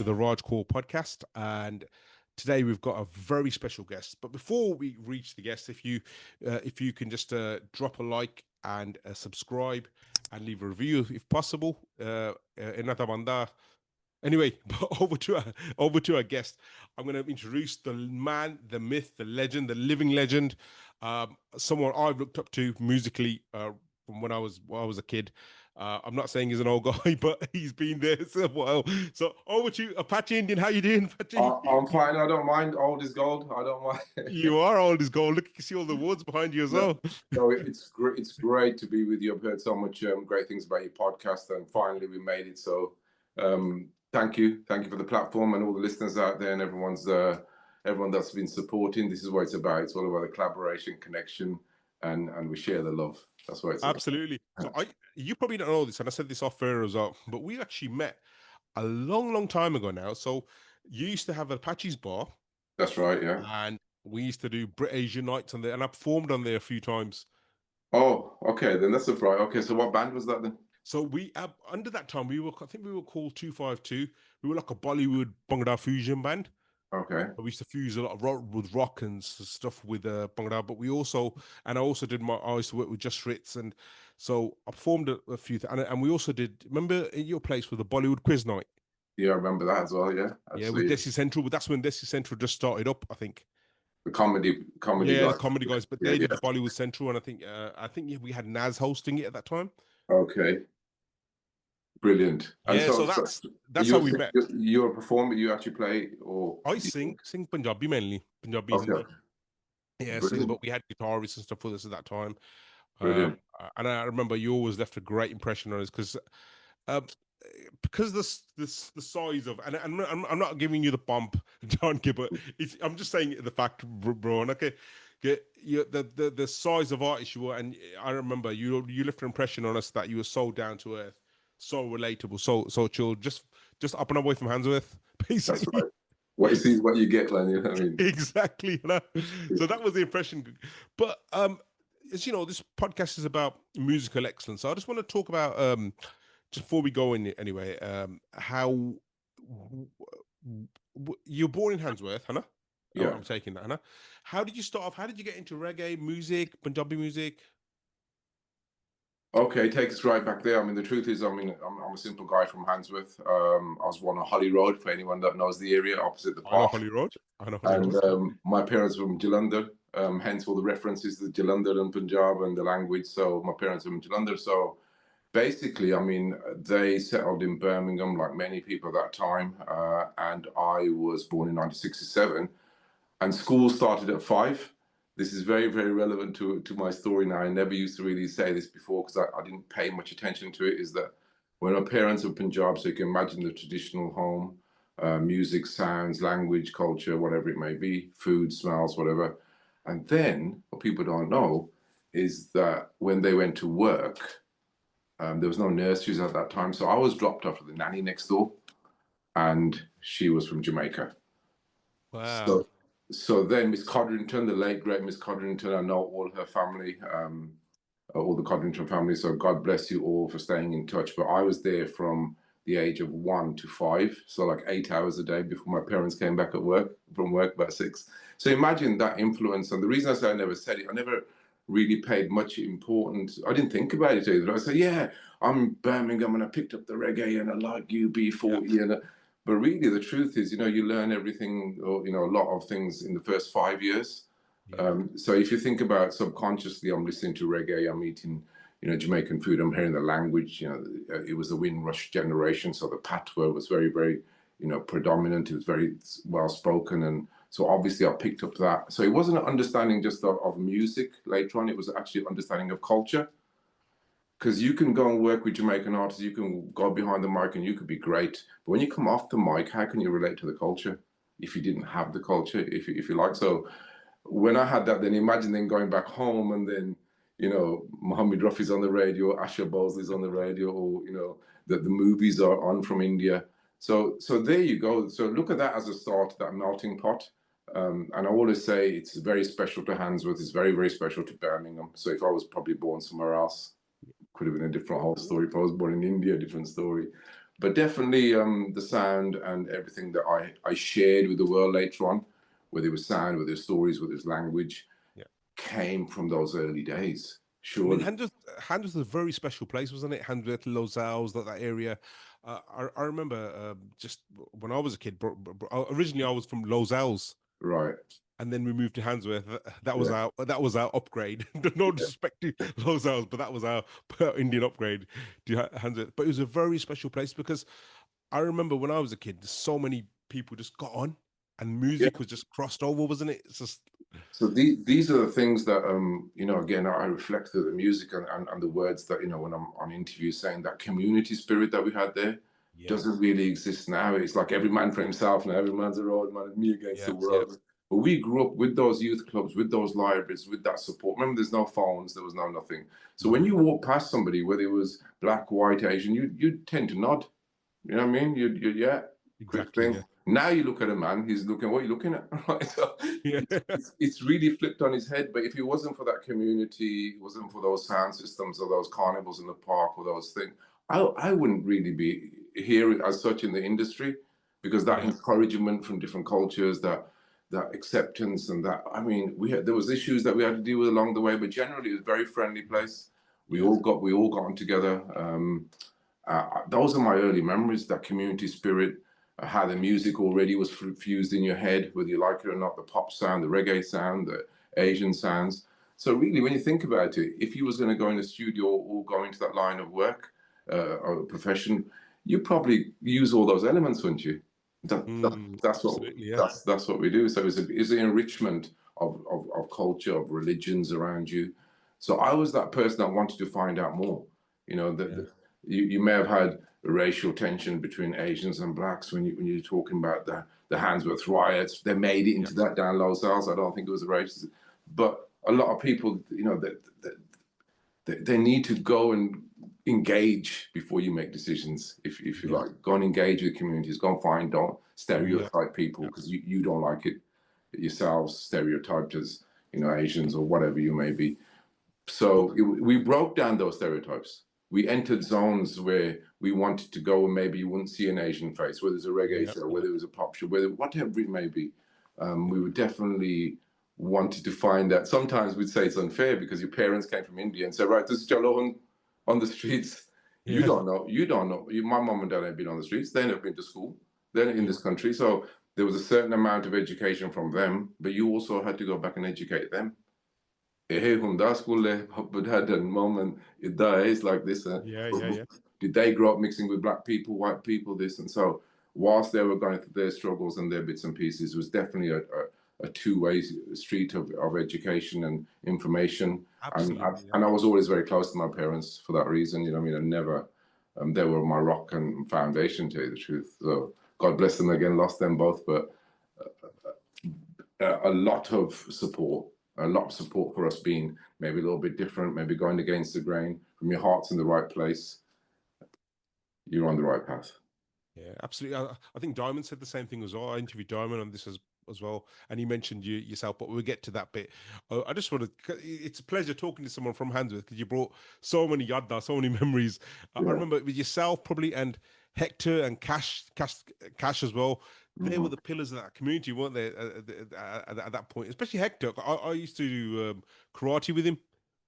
to the Raj Kaul Podcast, and today we've got a very special guest. But before we reach the guest, if you can just drop a like and subscribe and leave a review if possible. Another banda. Anyway, over to our guest. I'm going to introduce the man, the myth, the legend, the living legend. Someone I've looked up to musically from when I was a kid. I'm not saying he's an old guy, but he's been there for a while. So over to you, Apache Indian. How you doing, Apache? I'm fine. I don't mind. Old is gold. I don't mind. You are old as gold. Look, you can see all the awards behind you as well. No, it's great. It's great to be with you. I've heard so much great things about your podcast, and finally we made it. So thank you for the platform and all the listeners out there, and everyone that's been supporting. This is what it's about. It's all about the collaboration, connection, and we share the love. That's what it's absolutely. About. So you probably don't know this, and I said this off air as well, but we actually met a long time ago now. So you used to have Apache's bar. That's right, yeah. And we used to do Brit Asian nights on there, and I performed on there a few times. Oh, okay, then that's right. Okay, so what band was that then? So we under that time I think we were called 252. We were like a Bollywood Bhangra fusion band. Okay. We used to fuse a lot of rock and stuff with Bhangra, but I used to work with Just Ritz, and so I performed a few and we also did. Remember in your place with the Bollywood quiz night? Yeah, I remember that as well. Yeah, yeah, with Desi Central. But that's when Desi Central just started up, I think. The comedy yeah, guys. The comedy guys, but they did Bollywood Central, and I think we had Naz hosting it at that time. Okay. Brilliant. And so that's how we met. You're a performer. You actually play, or I sing Punjabi mainly. Punjabi. Okay. Yeah, sing, but we had guitarists and stuff with us at that time. Brilliant. And I remember you always left a great impression on us because the size of, and I'm not giving you the bump, John, but I'm just saying the fact, bro. And okay, the size of artist you were, and I remember you left an impression on us that you were so down to earth, so relatable, so chill, just up and away from Handsworth, basically. That's right. What you see is what you get, man. You know what I mean? Exactly. You know? So that was the impression. But as you know, this podcast is about musical excellence. So I just want to talk about just before we go in anyway, how you're born in Handsworth, Hannah? Yeah. I'm taking that, Hannah. How did you start off? How did you get into reggae music, Punjabi music? Okay, take us right back there. I mean, the truth is, I'm a simple guy from Handsworth. I was born on Holly Road, for anyone that knows the area, opposite the park. I know Holly Road. And my parents were from Jalandhar, hence all the references to Jalandhar and Punjab and the language. So my parents were from Jalandhar. So basically, I mean, they settled in Birmingham like many people at that time. And I was born in 1967. And school started at 5. This is very, very relevant to my story now. I never used to really say this before because I didn't pay much attention to it, is that when our parents were Punjab, so you can imagine the traditional home, music, sounds, language, culture, whatever it may be, food, smells, whatever. And then what people don't know is that when they went to work, there was no nurseries at that time. So I was dropped off with the nanny next door, and she was from Jamaica. Wow. So then Miss Codrington, the late great Miss Codrington, I know all her family, all the Codrington family. So God bless you all for staying in touch. But I was there from the age of 1 to 5, so like 8 hours a day before my parents came back from work by 6. So imagine that influence. And the reason I say I never said it, I never really paid much importance. I didn't think about it either. I said, yeah, I'm Birmingham and I picked up the reggae and I like UB40 and. But really, the truth is, you learn everything, or, a lot of things in the first 5 years. Yeah. So if you think about subconsciously, I'm listening to reggae, I'm eating, Jamaican food, I'm hearing the language, it was the Windrush generation. So the patois was very, very, predominant. It was very well spoken. And so obviously I picked up that. So it wasn't an understanding just of music later on. It was actually understanding of culture. Because you can go and work with Jamaican artists, you can go behind the mic and you could be great. But when you come off the mic, how can you relate to the culture if you didn't have the culture, if you like? So when I had that, then imagine then going back home and then, Muhammad Rafi's on the radio, Asha Bosley's on the radio, or, the movies are on from India. So there you go. So look at that as a start, that melting pot. And I always say it's very special to Handsworth. It's very, very special to Birmingham. So if I was probably born somewhere else, could have been a different whole story. If I was born in India, different story. But definitely the sound and everything that I shared with the world later on, whether it was sound, whether it was stories, whether it was language, Yeah. came from those early days. I mean, Surely. Handsworth was a very special place, wasn't it? Handsworth, Lozals, that area. I remember just when I was a kid. Originally, I was from Lozals, Right. and then we moved to Handsworth. Yeah. That was our upgrade. No Yeah. disrespect to Lozals, but that was our Indian upgrade to Handsworth. But it was a very special place because I remember when I was a kid, so many people just got on, and Yeah. music was just crossed over, wasn't it? It's just So these are the things that again I reflect through the music and the words that when I'm on interviews saying that community spirit that we had there yeah, doesn't really exist now. It's like every man for himself now. Every man's a road man, and me against the yeah, world. But we grew up with those youth clubs, with those libraries, with that support. Remember, there's no phones, there was no nothing. So when no, you walk past somebody, whether it was black, white, Asian, you tend to nod. You know what I mean? You yeah, quick exactly, thing. yeah, Now you look at a man, he's looking, what are you looking at? Right? So yeah, it's really flipped on his head. But if it wasn't for that community, it wasn't for those sound systems or those carnivals in the park or those things, I wouldn't really be here as such in the industry, because that yeah, encouragement from different cultures, that acceptance, and that there was issues that we had to deal with along the way, but generally it was a very friendly place. We yeah, all got on together. Those are my early memories, that community spirit, how the music already was fused in your head, whether you like it or not, the pop sound, the reggae sound, the Asian sounds. So really, when you think about it, if you was going to go in the studio or go into that line of work or profession, you probably use all those elements, wouldn't you? That's what absolutely, yeah, that's what we do. So it's an enrichment of culture, of religions around you. So I was that person that wanted to find out more. You know, yeah, you may have had racial tension between Asians and blacks when you're talking about the Handsworth riots. They made it yeah, into that down low cells. I don't think it was a racist, but a lot of people, they need to go and engage before you make decisions. If you yeah, like, go and engage with communities. Go and find, don't yeah, stereotype people yeah, because you don't like it yourselves stereotyped as Asians or whatever you may be. but So we broke down those stereotypes. We entered zones where we wanted to go and maybe you wouldn't see an Asian face, whether it's a reggae yeah, show, yeah, whether it was a pop show, whether whatever it may be. yeah, We would definitely wanted to find that. Sometimes we'd say it's unfair because your parents came from India and said, right, this is Jalo on the streets. You yeah, don't know. You don't know. My mom and dad have been on the streets. They never been to school. They're in yeah, this country. So there was a certain amount of education from them, but you also had to go back and educate them. Hey, hum school but dad and mom and it dies like this. yeah, yeah, yeah, Did they grow up mixing with black people, white people, this and so? Whilst they were going through their struggles and their bits and pieces, it was definitely a two-way street of education and information. absolutely, yeah, And I was always very close to my parents for that reason. You know, what I mean, I never. They were my rock and foundation, to tell you the truth. So God bless them again. Lost them both, but a lot of support, for us being maybe a little bit different, maybe going against the grain. From your heart's in the right place, you're on the right path. yeah, absolutely. I think Diamond said the same thing as well. I interviewed Diamond on this as well, and he mentioned you yourself, but we'll get to that bit. I just want to. It's a pleasure talking to someone from Handsworth because you brought so many yadda, so many memories. I Yeah. remember with yourself probably, and Hector and Cash as well. They were Mhm. the pillars of that community, weren't they? At that point, especially Hector. I used to do karate with him.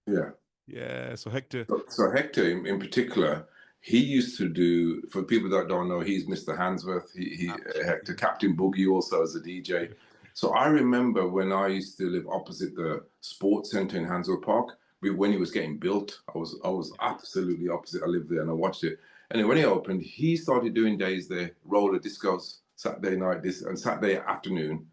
Yeah. Yeah, so Hector. So Hector, in particular, he used to do. For people that don't know, he's Mr. Handsworth. He Hector Absolutely. Captain Boogie also as a DJ. So I remember when I used to live opposite the sports center in Handsworth Park. When it was getting built, I was absolutely opposite. I lived there and I watched it. And then when it opened, he started doing days there, roller discos, Saturday night, this and Saturday afternoon.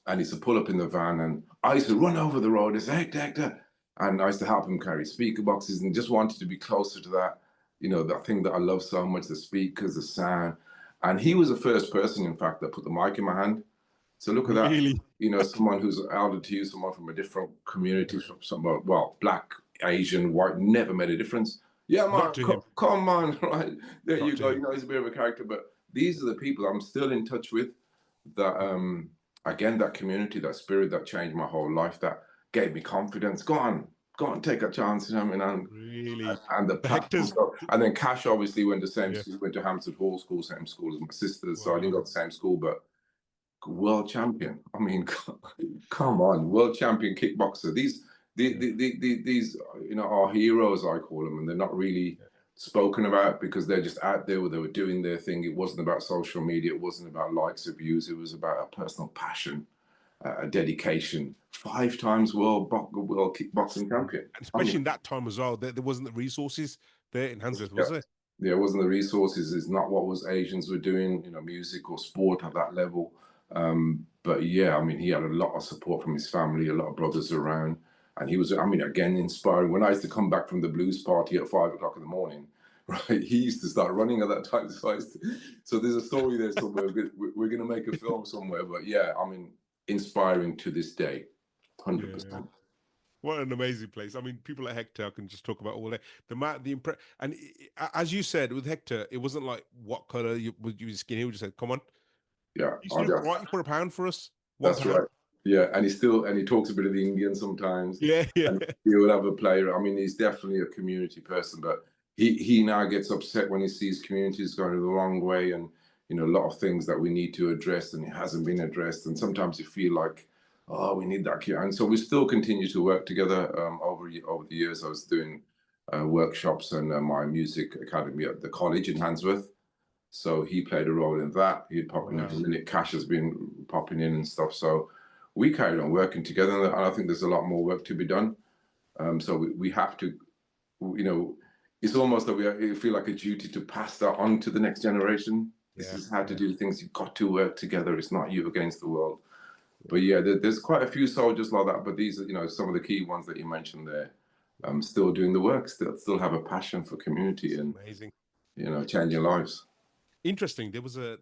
And he used to pull up in the van, and I used to run over the road and say, Hector, Hector. And I used to help him carry speaker boxes and just wanted to be closer to that, that thing that I love so much, the speakers, the sound. And he was the first person, in fact, that put the mic in my hand. So look at that, Really? someone who's elder to you, someone from a different community, from someone, well, black, Asian, white, never made a difference. Yeah, Not man, to him. come on, right? There Not you to go. him. He's a bit of a character, but these are the people I'm still in touch with that again, that community, that spirit that changed my whole life, that gave me confidence. Go on, go and take a chance, you know what I mean? Really? And the The platform Hector's. stuff. And then Cash obviously went to same Yeah. school, went to Hampstead Hall School, same school as my sisters. So I Wow. didn't go to the same school, but world champion. I mean, come on, world champion kickboxer. These you know, are heroes, I call them, and they're not really spoken about because they're just out there where they were doing their thing. It wasn't about social media. It wasn't about likes or views. It was about a personal passion, a dedication. 5 times world kickboxing champion. And especially in that time as well, there wasn't the resources there in Handsworth, was there? There wasn't the resources. It's not what was Asians were doing, you know, music or sport at that level. But yeah, I mean, he had a lot of support from his family, a lot of brothers around. And he was, I mean, again, inspiring. When I used to come back from the blues party at 5 o'clock in the morning, right, he used to start running at that time. So there's a story there somewhere. We're going to make a film somewhere. But yeah, I mean, inspiring to this day, 100%. Yeah. What an amazing place! I mean, people like Hector can just talk about all that. And as you said with Hector, it wasn't like what color you skin. He would just say, "Come on, yeah, you should right for a pound for us." That's right. Yeah, and he talks a bit of the Indian sometimes. Yeah. And he would have a player. I mean, he's definitely a community person, but he now gets upset when he sees communities going the wrong way, and you know, a lot of things that we need to address and it hasn't been addressed. And sometimes you feel like, oh, we need that cure. And so we still continue to work together over the years. I was doing workshops and my music academy at the college in Handsworth. So he played a role in that. He'd pop in every minute. Cash has been popping in and stuff. So we carried on working together. And I think there's a lot more work to be done. So we have to, you know, it's almost that we feel like a duty to pass that on to the next generation. This is how to do things. You've got to work together. It's not you against the world. But yeah, there's quite a few soldiers like that. But these are, you know, some of the key ones that you mentioned there. Still doing the work. Still have a passion for community and amazing. You know, changing lives. Interesting. There was a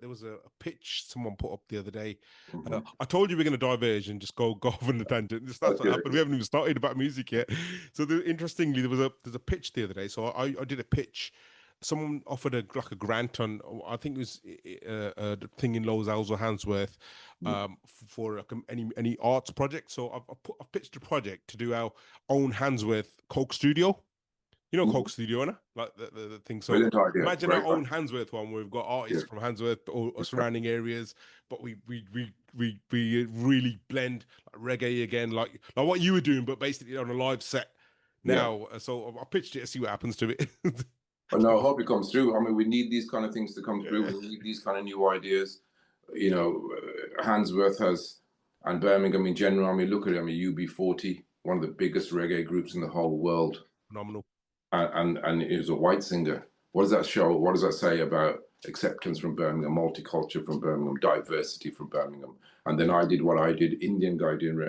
pitch someone put up the other day. I told you we're going to diverge and just go off on the tangent. That's what happened. We haven't even started about music yet. So interestingly, there's a pitch the other day. So I did a pitch. Someone offered a grant on, I think it was a thing in Lowes or Handsworth, for any arts project. So I've pitched a project to do our own Handsworth Coke studio. You know, Coke Studio, innit? Like the thing. So imagine our own Handsworth one where we've got artists from Handsworth or surrounding areas, but we really blend like reggae again, like what you were doing, but basically on a live set now. So I pitched it to see what happens to it. But no, I hope it comes through. I mean, we need these kind of things to come through. We need these kind of new ideas. You know, Handsworth has, and Birmingham in general. I mean, look at it. I mean, UB40, one of the biggest reggae groups in the whole world. Phenomenal. And it was a white singer. What does that show? What does that say about acceptance from Birmingham, multicultural from Birmingham, diversity from Birmingham? And then I did what I did, Indian guy doing,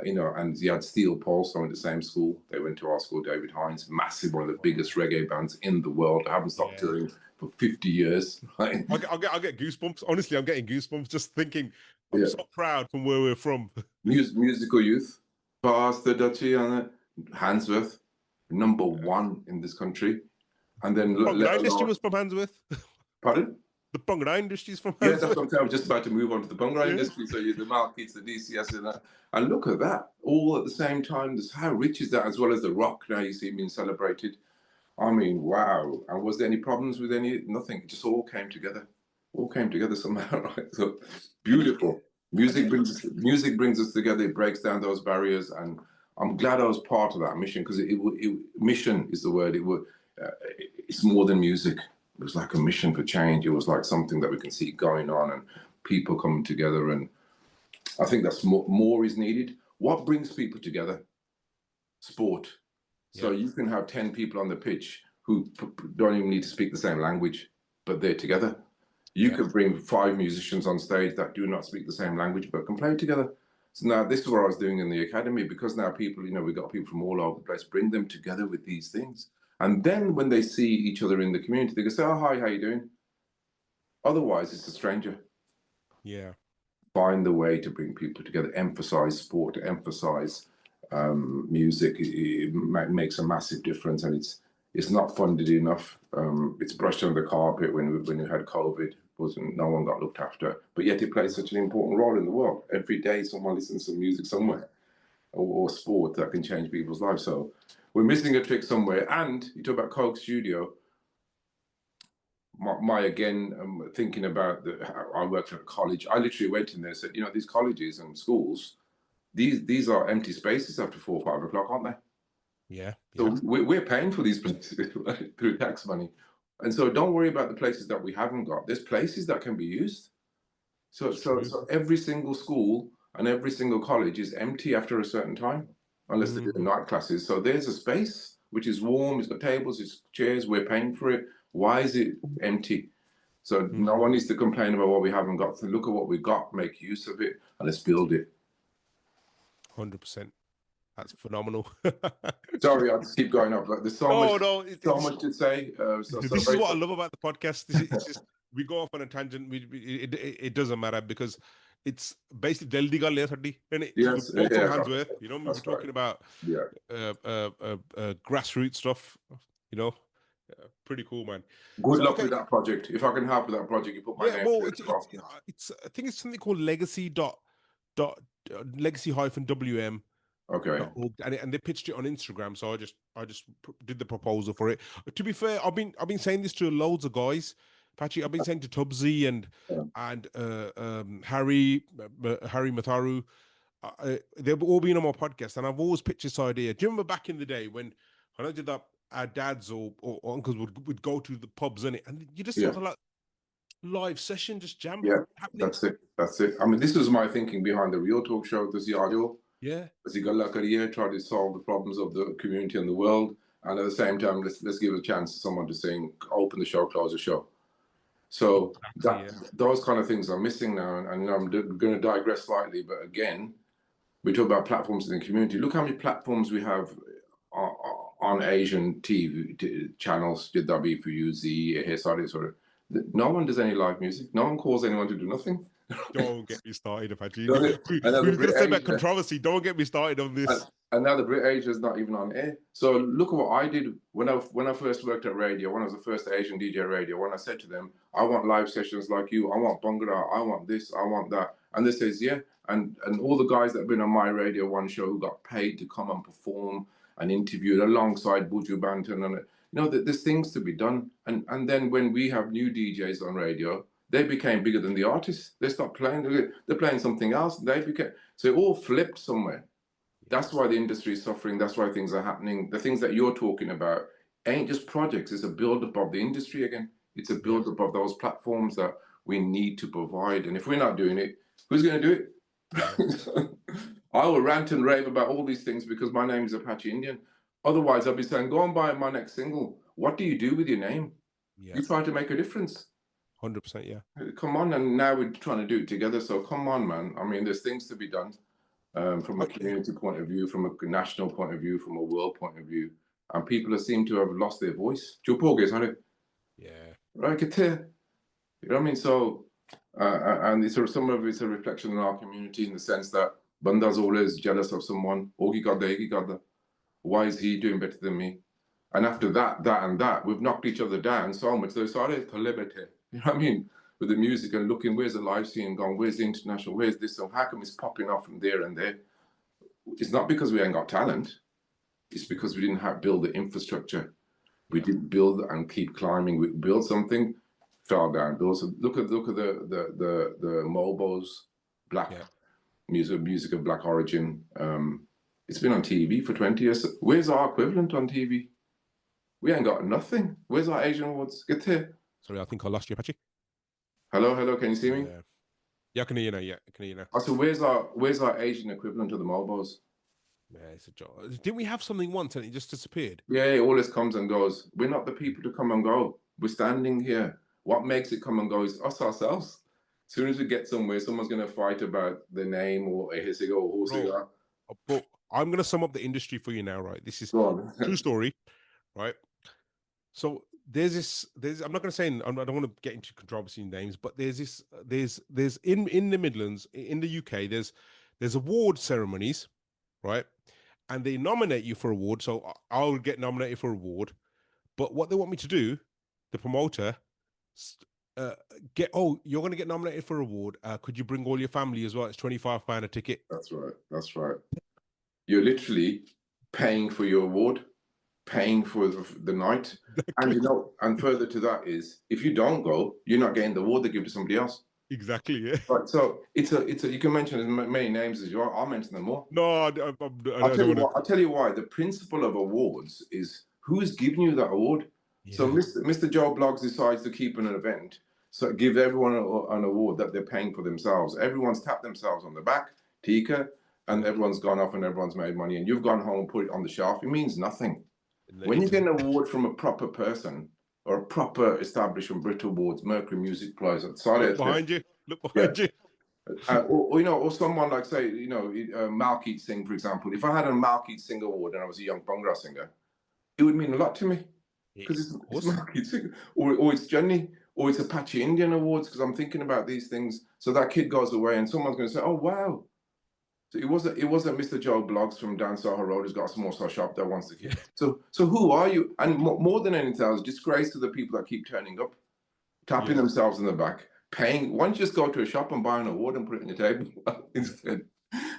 you know, and he had Steel Pulse, so in the same school. They went to our school, David Hines, massive, one of the biggest reggae bands in the world. I haven't stopped touring for 50 years. Right? I'll get goosebumps. Honestly, I'm getting goosebumps just thinking. I'm so proud from where we're from. Musical youth, past the Dutchy and Handsworth. #1 in this country, and then Bhangra industry was from Handsworth. Pardon? The Bhangra industry is from Handsworth. Yes, that's what I'm saying. I was just about to move on to the Bhangra industry. So the Malkites, the DCS, and look at that, all at the same time. How rich is that? As well as the rock now you see being celebrated. I mean, wow. And was there any problems with nothing? It just all came together. All came together somehow, right? So beautiful. Music brings us together. It breaks down those barriers, and I'm glad I was part of that mission, because mission is the word. It's more than music. It was like a mission for change. It was like something that we can see going on and people coming together. And I think that's more is needed. What brings people together? Sport. So you can have 10 people on the pitch who don't even need to speak the same language, but they're together. You could bring 5 musicians on stage that do not speak the same language, but can play together. So now this is what I was doing in the academy, because now people, you know, we've got people from all over the place, bring them together with these things. And then when they see each other in the community, they can say, oh, hi, how you doing? Otherwise, it's a stranger. Yeah. Find the way to bring people together, emphasize sport, emphasize music. It makes a massive difference, and it's not funded enough. It's brushed under the carpet when we had COVID. No one got looked after, but yet it plays such an important role in the world. Every day someone listens to music somewhere. or sport that can change people's lives. So we're missing a trick somewhere. And you talk about Coke Studio. My again, thinking about I worked at a college. I literally went in there and said, you know, these colleges and schools, these are empty spaces after 4 or 5 o'clock, aren't they? Yeah. So we're paying for these places through tax money. And so don't worry about the places that we haven't got. There's places that can be used. So every single school and every single college is empty after a certain time, unless they do the night classes. So there's a space which is warm, it's got tables, it's chairs, we're paying for it. Why is it empty? So no one needs to complain about what we haven't got. So look at what we got, make use of it, and let's build it. 100%. That's phenomenal. Sorry, I'll just keep going up. Like, there's so much to say. This is what I love about the podcast. It's just we go off on a tangent. It doesn't matter because it's basically Delhi gal and yes, from Handsworth. You know, we're talking about grassroots stuff. You know, pretty cool, man. Good luck with that project. If I can help with that project, you put my name. Well, it's I think it's something called legacy-wm. Okay. And they pitched it on Instagram, so I just did the proposal for it. To be fair, I've been saying this to loads of guys, Patchy. I've been saying to Tubbsy and Harry Matharu. They've all been on my podcast, and I've always pitched this idea. Do you remember back in the day when I did that? Our dads or uncles would go to the pubs, and you just sort of like live session, just jam. Yeah, happening. That's it. I mean, this was my thinking behind the Real Talk show. This audio. Yeah. As you got career, try to solve the problems of the community and the world, and at the same time, let's give a chance to someone to sing, open the show, close the show. So those kind of things are missing now, and I'm going to digress slightly, but again, we talk about platforms in the community. Look how many platforms we have on Asian TV channels. Did that be for you, Z, sort of. No one does any live music. No one calls anyone to do nothing. Don't get me started, Apache. We're going to say about controversy. Don't get me started on this. And now the Brit Asia is not even on air. So look at what I did when I first worked at radio, when I was the first Asian DJ radio, when I said to them, I want live sessions like you. I want Bhangra. I want this. I want that. And they says, yeah. And all the guys that have been on my Radio 1 show who got paid to come and perform and interviewed alongside Buju Banton. And, you know, there's things to be done. And then when we have new DJs on radio, they became bigger than the artists. They stopped playing. They're playing something else. So it all flipped somewhere. That's why the industry is suffering. That's why things are happening. The things that you're talking about ain't just projects. It's a build-up of the industry again. It's a build-up of those platforms that we need to provide. And if we're not doing it, who's going to do it? I will rant and rave about all these things because my name is Apache Indian. Otherwise, I'll be saying, go and buy my next single. What do you do with your name? You try to make a difference. 100%, yeah. Come on, and now we're trying to do it together. So come on, man. I mean, there's things to be done from a community point of view, from a national point of view, from a world point of view. And people seem to have lost their voice. Yeah. Right, you know what I mean? So, and it's sort of, some of it's a reflection in our community in the sense that Banda's always jealous of someone. Why is he doing better than me? And after that, we've knocked each other down so much. They started to liberate. You know what I mean? With the music and looking, where's the live scene gone? Where's the international? Where's this? So how come it's popping off from there and there? It's not because we ain't got talent. It's because we didn't build the infrastructure. We didn't build and keep climbing. We built something, fell down. Look at the Mobos, black music of black origin. It's been on TV for 20 years. Where's our equivalent on TV? We ain't got nothing. Where's our Asian awards? Get here. Sorry, I think I lost you, Apache. Hello, can you see me? Yeah, I can hear you now. Yeah, I can hear you now. So where's our Asian equivalent to the Mobos? Yeah, it's a joke. Didn't we have something once and it just disappeared? Yeah, all this comes and goes. We're not the people to come and go. We're standing here. What makes it come and go is us ourselves. As soon as we get somewhere, someone's going to fight about the name or a hisigo or horsiga. But I'm going to sum up the industry for you now, right? This is true story, right? So there's I'm not going to say, I don't want to get into controversy names, but there's in the Midlands, in the UK, there's award ceremonies, right? And they nominate you for award. So I'll get nominated for award. But what they want me to do, the promoter, you're going to get nominated for award. Could you bring all your family as well? It's £25 a ticket. That's right. You're literally paying for your award, paying for the night. Exactly. And further to that is, if you don't go, you're not getting the award they give to somebody else. Exactly. Yeah. Right. So it's a. You can mention as many names as you are. I'll mention them more. No, I'll tell you why. The principle of awards is who's giving you that award. Yeah. So Mr. Joe Bloggs decides to keep an event, so give everyone an award that they're paying for themselves. Everyone's tapped themselves on the back, Tika, and everyone's gone off and everyone's made money, and you've gone home and put it on the shelf. It means nothing. When you get an award from a proper person or a proper establishment, Brit Awards, Mercury Music Prize, sorry, look behind you. or someone like, say, Malkeet Singh, for example. If I had a Malkeet Singh award and I was a young Bhangra singer, it would mean a lot to me because it's Malkeet Singh, or it's Jenny, or it's Apache Indian awards, because I'm thinking about these things. So that kid goes away and someone's going to say, "Oh wow." So it wasn't Mr. Joe Bloggs from Dancehalls Road who's got a small shop that wants the kid. So who are you? And more than anything else, disgrace to the people that keep turning up, tapping themselves in the back, paying. Why don't you just go to a shop and buy an award and put it on your table instead,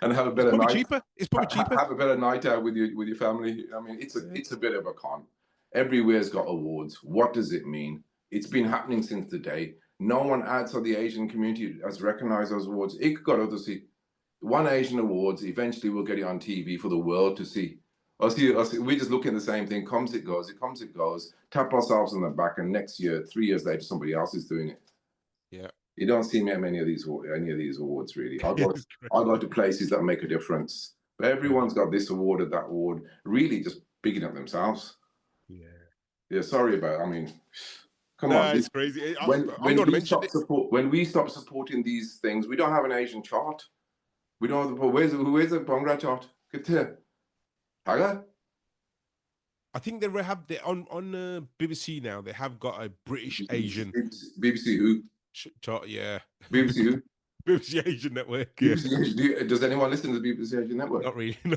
and have a better night? Cheaper. It's probably cheaper. Have a better night out with your family. I mean, it's a bit of a con. Everywhere's got awards. What does it mean? It's been happening since the day. No one outside the Asian community has recognized those awards. It got to see. One Asian Awards, eventually we'll get it on TV for the world to see. We just look at the same thing. Comes, it goes. It comes, it goes. Tap ourselves on the back, and next year, 3 years later, somebody else is doing it. Yeah. You don't see any of these awards, really. I go to places that make a difference. But everyone's got this award or that award, really just bigging up themselves. Yeah. Yeah, sorry about it. I mean, come on. It's crazy. When we stop supporting these things, we don't have an Asian chart. We don't have where's the Bhangra chart? Get there. Haga? I think they have on BBC now. They have got a British Asian BBC who chart. Yeah. BBC who? BBC Asian Network. BBC Does anyone listen to the BBC Asian Network? Not really. No.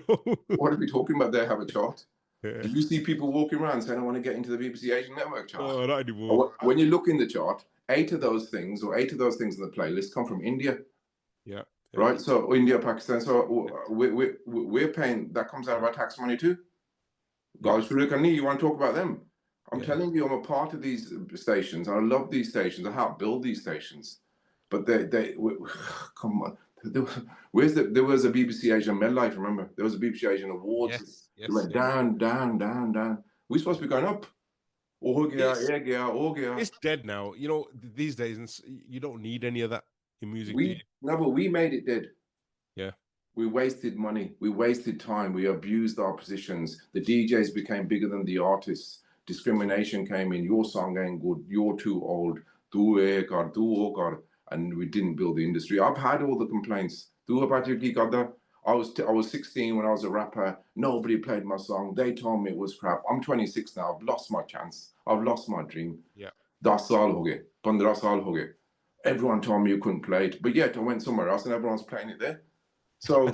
What are we talking about? They have a chart. Yeah. Do you see people walking around saying, "I want to get into the BBC Asian Network chart"? No, not anymore. When you look in the chart, 8 of those things in the playlist come from India. Yeah. Right, so India, Pakistan, so we're paying, that comes out of our tax money too. Guys, you want to talk about them? I'm telling you, I'm a part of these stations. I love these stations. I help build these stations. But they come on. There was a BBC Asian Medlife, remember? There was a BBC Asian Awards. It went down, down, down, down. We're supposed to be going up. It's dead now. These days, you don't need any of that in music. But we made it dead. Yeah. We wasted money. We wasted time. We abused our positions. The DJs became bigger than the artists. Discrimination came in. Your song ain't good. You're too old. And we didn't build the industry. I've had all the complaints. I was 16 when I was a rapper. Nobody played my song. They told me it was crap. I'm 26 now. I've lost my chance. I've lost my dream. Yeah. 10 saal ho gaye. 15 saal ho gaye. Everyone told me you couldn't play it, but yet I went somewhere else and everyone's playing it there. So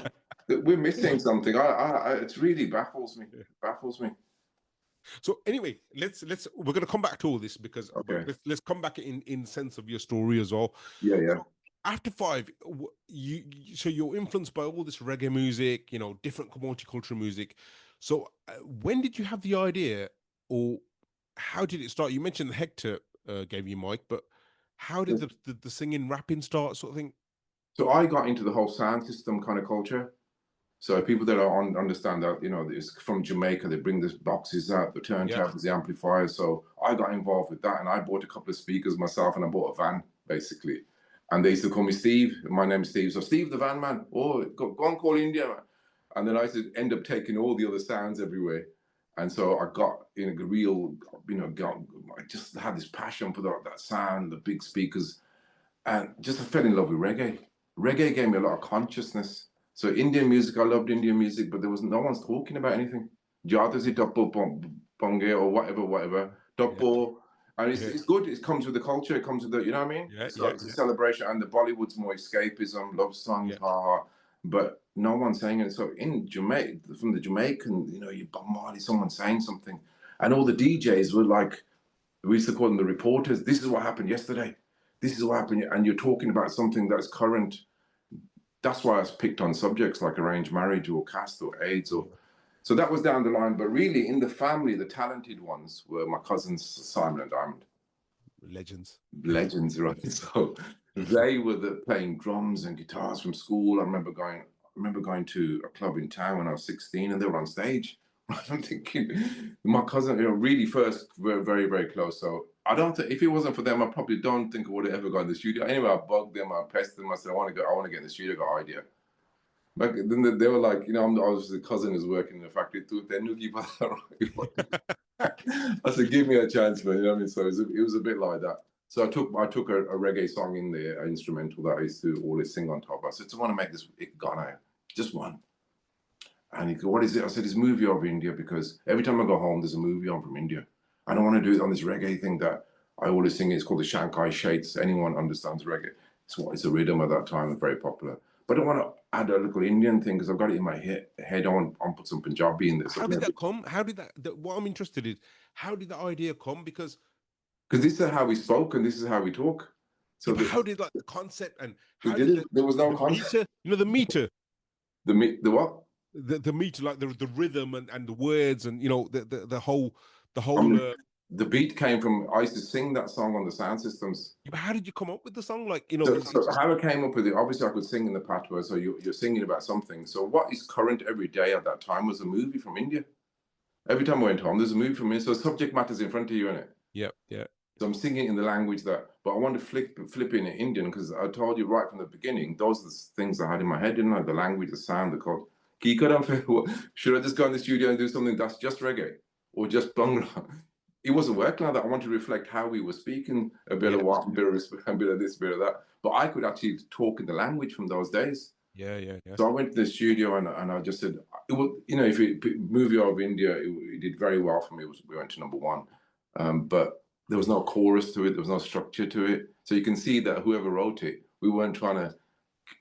we're missing something. It really baffles me. Baffles me. So anyway, we're going to come back to all this because let's come back in sense of your story as well. Yeah. So after 5, so you're influenced by all this reggae music, different multicultural music. So when did you have the idea, or how did it start? You mentioned Hector gave you mic, but how did the singing, rapping start, sort of thing? So I got into the whole sound system kind of culture. So people that understand that, it's from Jamaica, they bring the boxes out, the turntables, the amplifiers. So I got involved with that, and I bought a couple of speakers myself, and I bought a van, basically. And they used to call me Steve. My name's Steve. So Steve the van man. Oh, go and call India. And then I used to end up taking all the other sounds everywhere. And so I got in a real, I just had this passion for that sound, the big speakers, and just I fell in love with reggae. Reggae gave me a lot of consciousness. So Indian music, I loved Indian music, but there was no one's talking about anything. Jatasi Dappo Bonge or whatever. Dappo. And it's good. It comes with the culture. It comes with the, you know what I mean? It's a celebration. And the Bollywood's more escapism, love songs, but no one's saying it. So in Jamaica, from the Jamaican, you Bob Marley, someone saying something. And all the DJs were like, we used to call them the reporters. This is what happened yesterday. This is what happened. And you're talking about something that's current. that's why I picked on subjects like arranged marriage or caste or AIDS or. So that was down the line. But really, in the family, the talented ones were my cousins Simon and Diamond. Legends, right? So they were playing drums and guitars from school. I remember going to a club in town when I was 16, and they were on stage. I'm thinking, my cousin, really first, we're very, very close. So I don't think, if it wasn't for them, I probably don't think I would have ever gone to the studio. Anyway, I bugged them, I pressed them, I said, I want to get in the studio, got an idea. But then they were like, I was the cousin who's working in the factory too. I said, give me a chance, man. You know what I mean? So it was a bit like that. So I took a reggae song in there, an instrumental that I used to always sing on top. I said, I want to make this Ghana, just one. And he said, what is it? I said, it's a movie over India, because every time I go home, there's a movie on from India. I don't want to do it on this reggae thing that I always sing. It's called the Shanghai Shades. Anyone understands reggae? It's a rhythm at that time, very popular. But I don't want to add a little Indian thing because I've got it in my head. I want to put some Punjabi in this. How did that come? How did that? What I'm interested in, how did the idea come? Because this is how we spoke and this is how we talk. So how did the concept and how there was no concept. Meter, the meter. The what? The meter, like the rhythm and the words and the whole. The beat came from, I used to sing that song on the sound systems. But how did you come up with the song? So how I came up with it, obviously I could sing in the patois, so you're singing about something. So what is current every day at that time was a movie from India. Every time I went home, there's a movie from India. So subject matter's in front of you, innit? Yeah. So I'm singing in the language but I want to flip in Indian, because I told you right from the beginning, those are the things I had in my head, didn't I? The language, the sound, the code. Should I just go in the studio and do something that's just reggae or just Bhangra? It wasn't working like that. I wanted to reflect how we were speaking, a bit of what, a bit of this, a bit of that. But I could actually talk in the language from those days. Yeah. So I went to the studio and I just said, it was, if it movie over India, it did very well for me. We went to #1, but there was no chorus to it. There was no structure to it. So you can see that whoever wrote it, we weren't trying to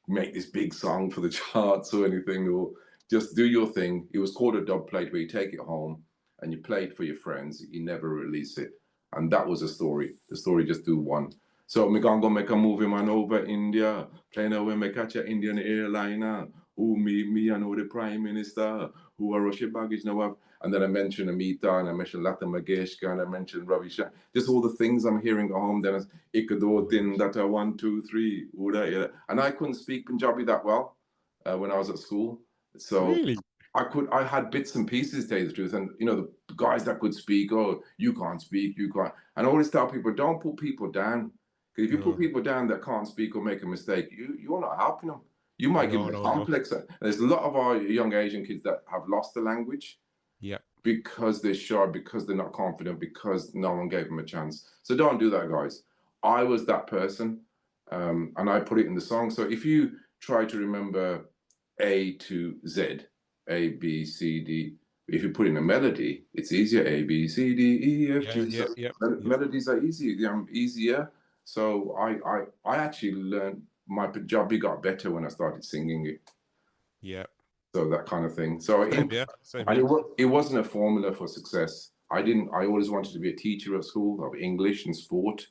make this big song for the charts or anything, or just do your thing. It was called a dub plate, where you take it home and you play it for your friends, you never release it. And that was a story. The story just do one. So me gonna go make a movie man over India, playing away me catch a Indian airliner, who me I know the Prime Minister, who I rush your baggage now. And then I mentioned Amita, and I mentioned Lata Mangeshkar, and I mentioned Ravi Shankar. Just all the things I'm hearing at home. Then it's Ikado Din Data 1, 2, 3, Uda. And I couldn't speak Punjabi that well when I was at school. So really? I had bits and pieces, to tell you the truth. And, the guys that could speak, oh, you can't speak, you can't. And I always tell people, don't put people down. Because if you put people down that can't speak or make a mistake, you're not helping them. You might give them a complex. There's a lot of our young Asian kids that have lost the language. Yeah. Because they're shy, because they're not confident, because no one gave them a chance. So don't do that, guys. I was that person, and I put it in the song. So if you try to remember A to Z, A, B, C, D, if you put in a melody, it's easier. A, B, C, D, E, F, G. Melodies are easier. So I actually learned, my Punjabi got better when I started singing it. Yeah. So that kind of thing. So Same here. It wasn't a formula for success. I always wanted to be a teacher at school of English and sport.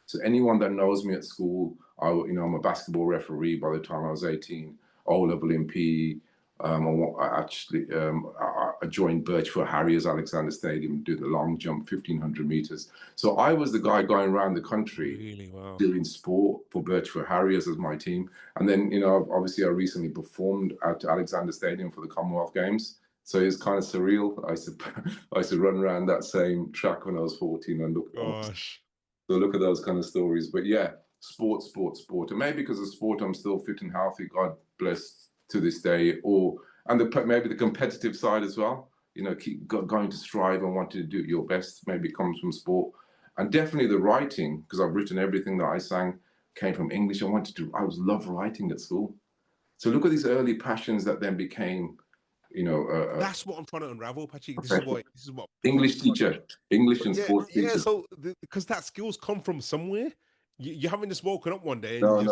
So anyone that knows me at school, I'm a basketball referee by the time I was 18, O-level in PE. I joined Birchwood Harriers Alexander Stadium, do the long jump, 1,500 meters. So I was the guy going around the country doing sport for Birchwood Harriers as my team. And then, obviously I recently performed at Alexander Stadium for the Commonwealth Games. So it's kind of surreal. I used to run around that same track when I was 14 and look at those kind of stories. But yeah, sport. And maybe because of sport, I'm still fit and healthy, God bless, to this day, maybe the competitive side as well. Keep going to strive and wanting to do your best. Maybe it comes from sport, and definitely the writing, because I've written everything that I sang came from English. I was love writing at school. So look at these early passions that then became, that's what I'm trying to unravel, Patrick. This is what English teacher, English and sports teacher. Yeah, so because that skills come from somewhere. You haven't just woken up one day. And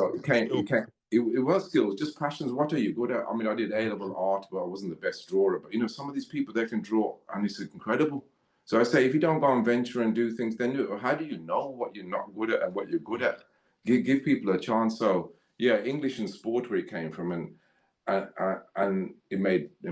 it was skills, just passions. What are you good at? I mean, I did A-level art, but I wasn't the best drawer. But some of these people, they can draw, and it's incredible. So I say, if you don't go and venture and do things, then how do you know what you're not good at and what you're good at? Give people a chance. So yeah, English and sport where it came from, and it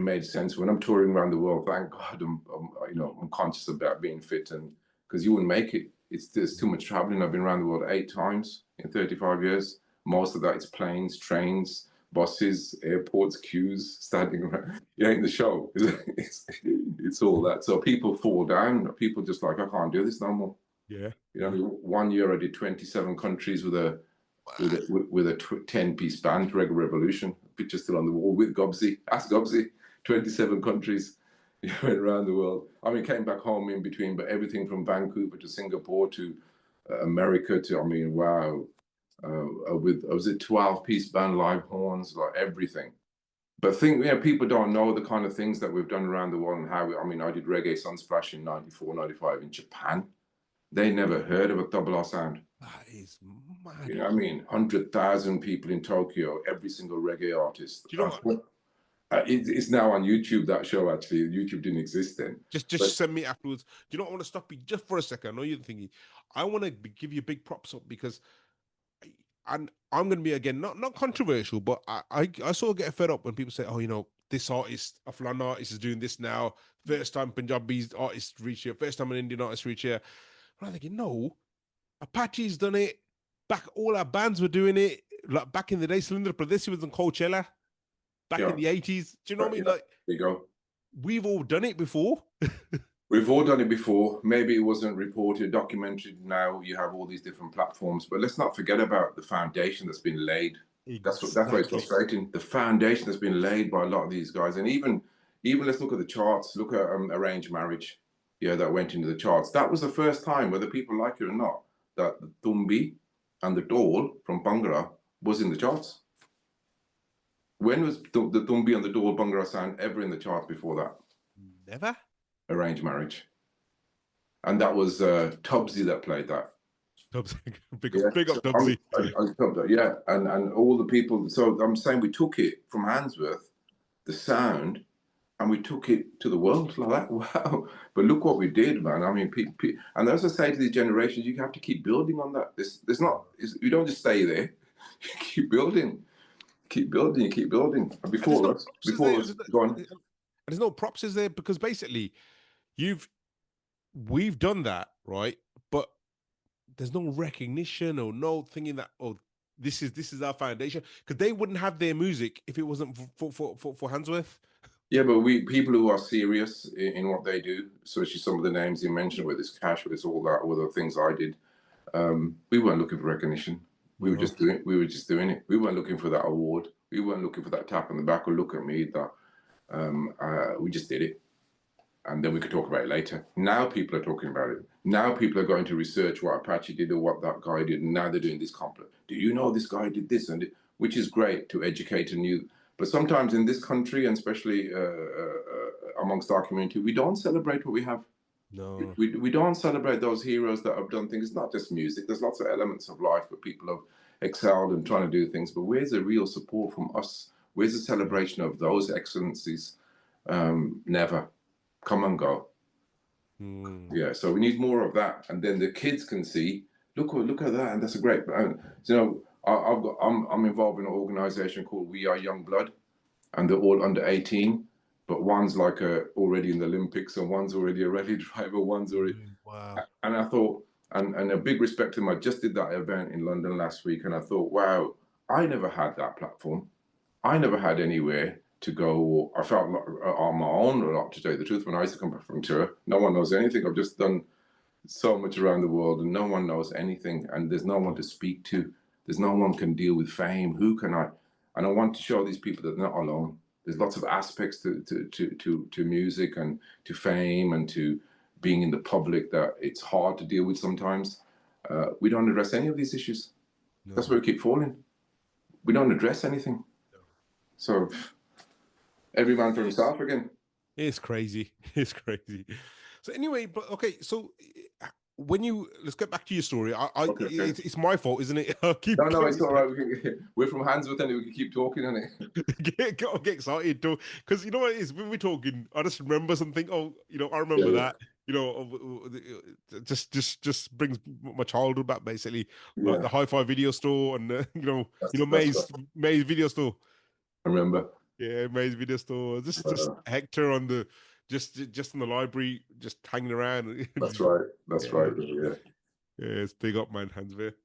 made sense. When I'm touring around the world, thank God, I'm conscious about being fit, and because you wouldn't make it. There's too much traveling. I've been around the world 8 times in 35 years. Most of that is planes, trains, buses, airports, queues, standing around. It ain't the show. It's all that. So people fall down. People just like, I can't do this no more. Yeah. You know, 1 year I did 27 countries with a 10-piece band, Reggae Revolution. Picture still on the wall with Gobsy. Ask Gobsy. 27 countries. You went around the world. I mean, came back home in between, but everything from Vancouver to Singapore to America to, I mean, wow. Was it 12-piece band, live horns, like everything. But people don't know the kind of things that we've done around the world and how. I did Reggae Sunsplash in 94, 95 in Japan. They never heard of a double R sound. That is mad. You know what I mean? 100,000 people in Tokyo, every single reggae artist. Do you know what? It's now on YouTube, that show, actually. YouTube didn't exist then. Just send me afterwards. Do you know what? I want to stop you just for a second. I know you're thinking. I want to give you big props up because, and I'm going to be, again, not controversial, but I sort of get fed up when people say, oh, you know, this artist, a Flan artist is doing this now. First time Punjabi artist reach here. First time an Indian artist reach here. And I'm thinking, no, Apache's done it. All our bands were doing it. Like back in the day, Cylinder Pradesh was on Coachella. Back in the 80s. Do you know what I mean? Like, there you go. We've all done it before. We've all done it before. Maybe it wasn't reported, documented. Now you have all these different platforms. But let's not forget about the foundation that's been laid. Exactly. That's why it's frustrating. The foundation that's been laid by a lot of these guys. And even let's look at the charts. Look at Arranged Marriage. Yeah, that went into the charts. That was the first time, whether people like it or not, that the Tumbi and the Dole from Bhangra was in the charts. When was the Tumbi and the Dole Bhangra sound ever in the charts before that? Never. Arranged Marriage. And that was Tubbsy that played that. Tubbsy. Big up Tubbsy. Yeah, and all the people. So I'm saying we took it from Handsworth, the sound, and we took it to the world like that. Wow. But look what we did, man. I mean, and as I say to these generations, you have to keep building on that. You don't just stay there. You keep building. Keep building. And before us, go on. There's no props, is there? Because basically, we've done that, right? But there's no recognition or no thinking that, oh, this is our foundation. Because they wouldn't have their music if it wasn't for Handsworth. Yeah, but people who are serious in what they do, especially some of the names you mentioned with this Cash, with this all that, all the things I did, we weren't looking for recognition. We were just doing it. We weren't looking for that award. We weren't looking for that tap on the back or look at me. That we just did it, and then we could talk about it later. Now people are talking about it. Now people are going to research what Apache did or what that guy did, and now they're doing this compliment. Do you know this guy did this? And which is great to educate and you. But sometimes in this country, and especially amongst our community, we don't celebrate what we have. No, we don't celebrate those heroes that have done things. It's not just music. There's lots of elements of life where people have excelled and trying to do things. But where's the real support from us? Where's the celebration of those excellencies? Never. Come and go. Yeah. So we need more of that, and then the kids can see. Look at that, and that's a great. I'm involved in an organisation called We Are Young Blood, and they're all under 18. But one's like already in the Olympics, and one's already a rally driver, one's already. Wow. And I thought, and a big respect to them. I just did that event in London last week, and I thought, wow, I never had that platform. I never had anywhere to go. I felt on my own a lot, to tell you the truth. When I used to come back from tour, no one knows anything. I've just done so much around the world, and no one knows anything, and there's no one to speak to. There's no one can deal with fame. Who can I? And I want to show these people that they're not alone. There's lots of aspects to music and to fame and to being in the public that it's hard to deal with sometimes. We don't address any of these issues. No. That's where we keep falling. We don't address anything. No. So every man for himself again. It's crazy. It's crazy. So anyway, but okay, so let's get back to your story. Okay. It's my fault, isn't it? No, it's all right. We're from Handsworth, and we can keep talking on it. get excited, too, because you know what it is. When we're talking, I just remember something. Oh, I remember that. you know, just brings my childhood back, basically. Yeah, The hi-fi video store and that's right. May's video store. I remember. Yeah, May's video store. Just Uh, Hector on the just in the library, just hanging around. that's right. That's Yeah. right. Yeah. Yeah, it's big up, man, Handsworth.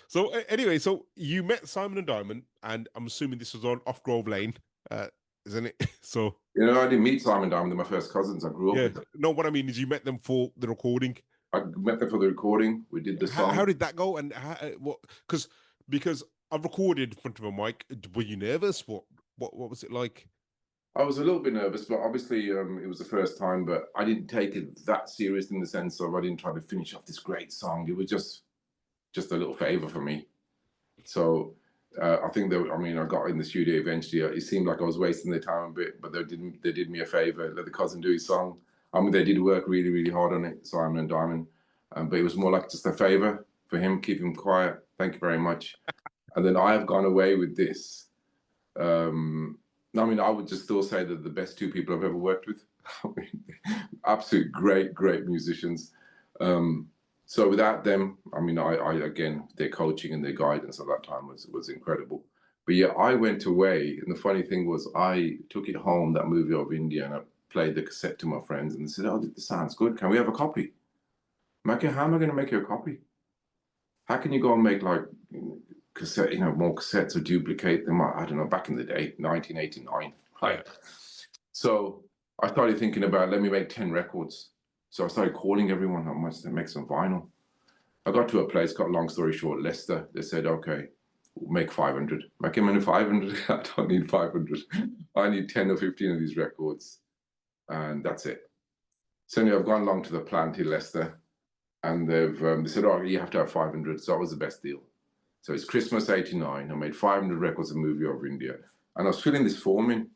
So anyway, so you met Simon and Diamond, and I'm assuming this was on Off Grove Lane, isn't it? So You know, I didn't meet Simon Diamond. They're my first cousins. I grew up yeah, with them. no, what I mean is you met them for the recording. I met them for the recording. We did the How song. did that go? And what? Because I've recorded in front of a mic. Were you nervous? What was it like? I was a little bit nervous, but obviously it was the first time. But I didn't take it that serious in the sense of I didn't try to finish off this great song. It was just a little favor for me. So I think that I got in the studio eventually. It seemed like I was wasting their time a bit, but they did me a favor. Let the cousin do his song. I mean, they did work really, really hard on it, Simon and Diamond. But it was more like just a favor for him, keep him quiet. Thank you very much. And then I have gone away with this. I would just still say that the best two people I've ever worked with. Absolute great musicians. So without them, I again, their coaching and their guidance at that time was incredible. But yeah, I went away, and the funny thing was, I took it home, that movie of India, and I played the cassette to my friends, and they said, "Oh, this sounds good. Can we have a copy?" I'm like, "How am I going to make you a copy? How can you go and make like cassette, more cassettes or duplicate them?" I don't know. Back in the day, 1989, right? Yeah. So I started thinking about, let me make 10 records. So I started calling everyone, how much they make some vinyl. I got to a place, cut a long story short, Leicester. They said, okay, we'll make 500. I came in at 500. I don't need 500. I need 10 or 15 of these records. And that's it. So anyway, I've gone along to the plant in Leicester, and they said, oh, you have to have 500. So that was the best deal. So it's Christmas 89. I made 500 records, a movie over India. And I was filling this form in.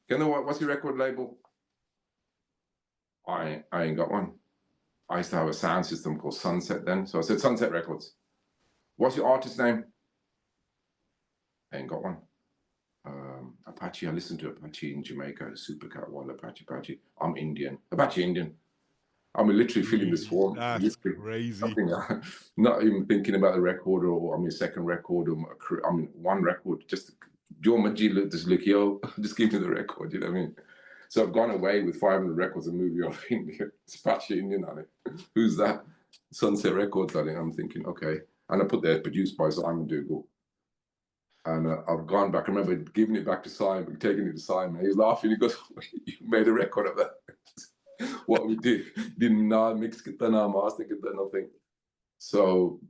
You know what's your record label? I ain't got one. I used to have a sound system called Sunset then. So I said, Sunset Records. What's your artist name? I ain't got one. Apache, I listened to Apache in Jamaica, Supercat One, Apache. I'm Indian. Apache Indian. I'm literally filling this form. That's crazy. Not even thinking about the record or second record or one record. Just just give me the record, you know what I mean? So I've gone away with 500 records, a movie of India. It's Apache Indian on it. Who's that? Sunset Records on it. I'm thinking, okay. And I put there, produced by Simon Dougal. And I've gone back. I remember giving it back to Simon, taking it to Simon. He's laughing. He goes, you made a record of that. What we did. Didn't mix it, master it, nothing. So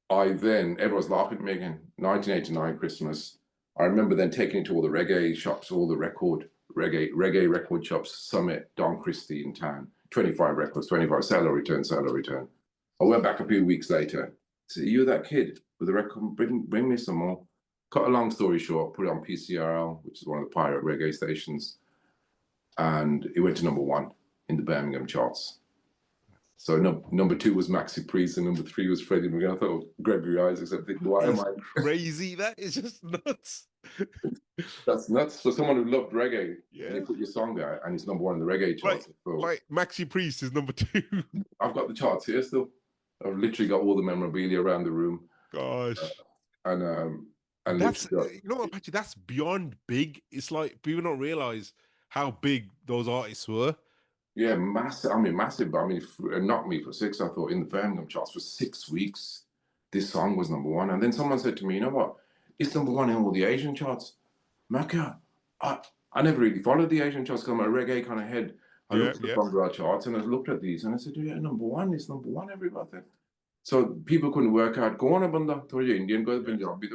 everyone's laughing at me again. 1989 Christmas. I remember then taking it to all the reggae shops, all the reggae record shops, Summit, Don Christie in town, 25 records, 25, seller return. I went back a few weeks later. Said, you that kid with the record, bring me some more. Cut a long story short, put it on PCRL, which is one of the pirate reggae stations. And it went to #1 in the Birmingham charts. So number 2 was Maxi Priest, and number 3 was Freddie McGann. I thought Gregory Isaacs. I'm thinking, why am I crazy? That is just nuts. That's nuts. So someone who loved reggae, and you put your song out, and it's #1 in the reggae charts. Right. Maxi Priest is number 2. I've got the charts here still. I've literally got all the memorabilia around the room. Gosh. And that's Apache, that's beyond big. It's like people don't realize how big those artists were. Yeah, massive. Massive. But it knocked me for 6. I thought in the Birmingham charts for 6 weeks, this song was #1. And then someone said to me, you know what? It's #1 in all the Asian charts. Maka, I never really followed the Asian charts because I'm a reggae kind of head. I looked at the Bhangra charts and I looked at these and I said, yeah, #1 is #1, everybody. So people couldn't work out. Go on, banda. Thora Indian, go Punjabi.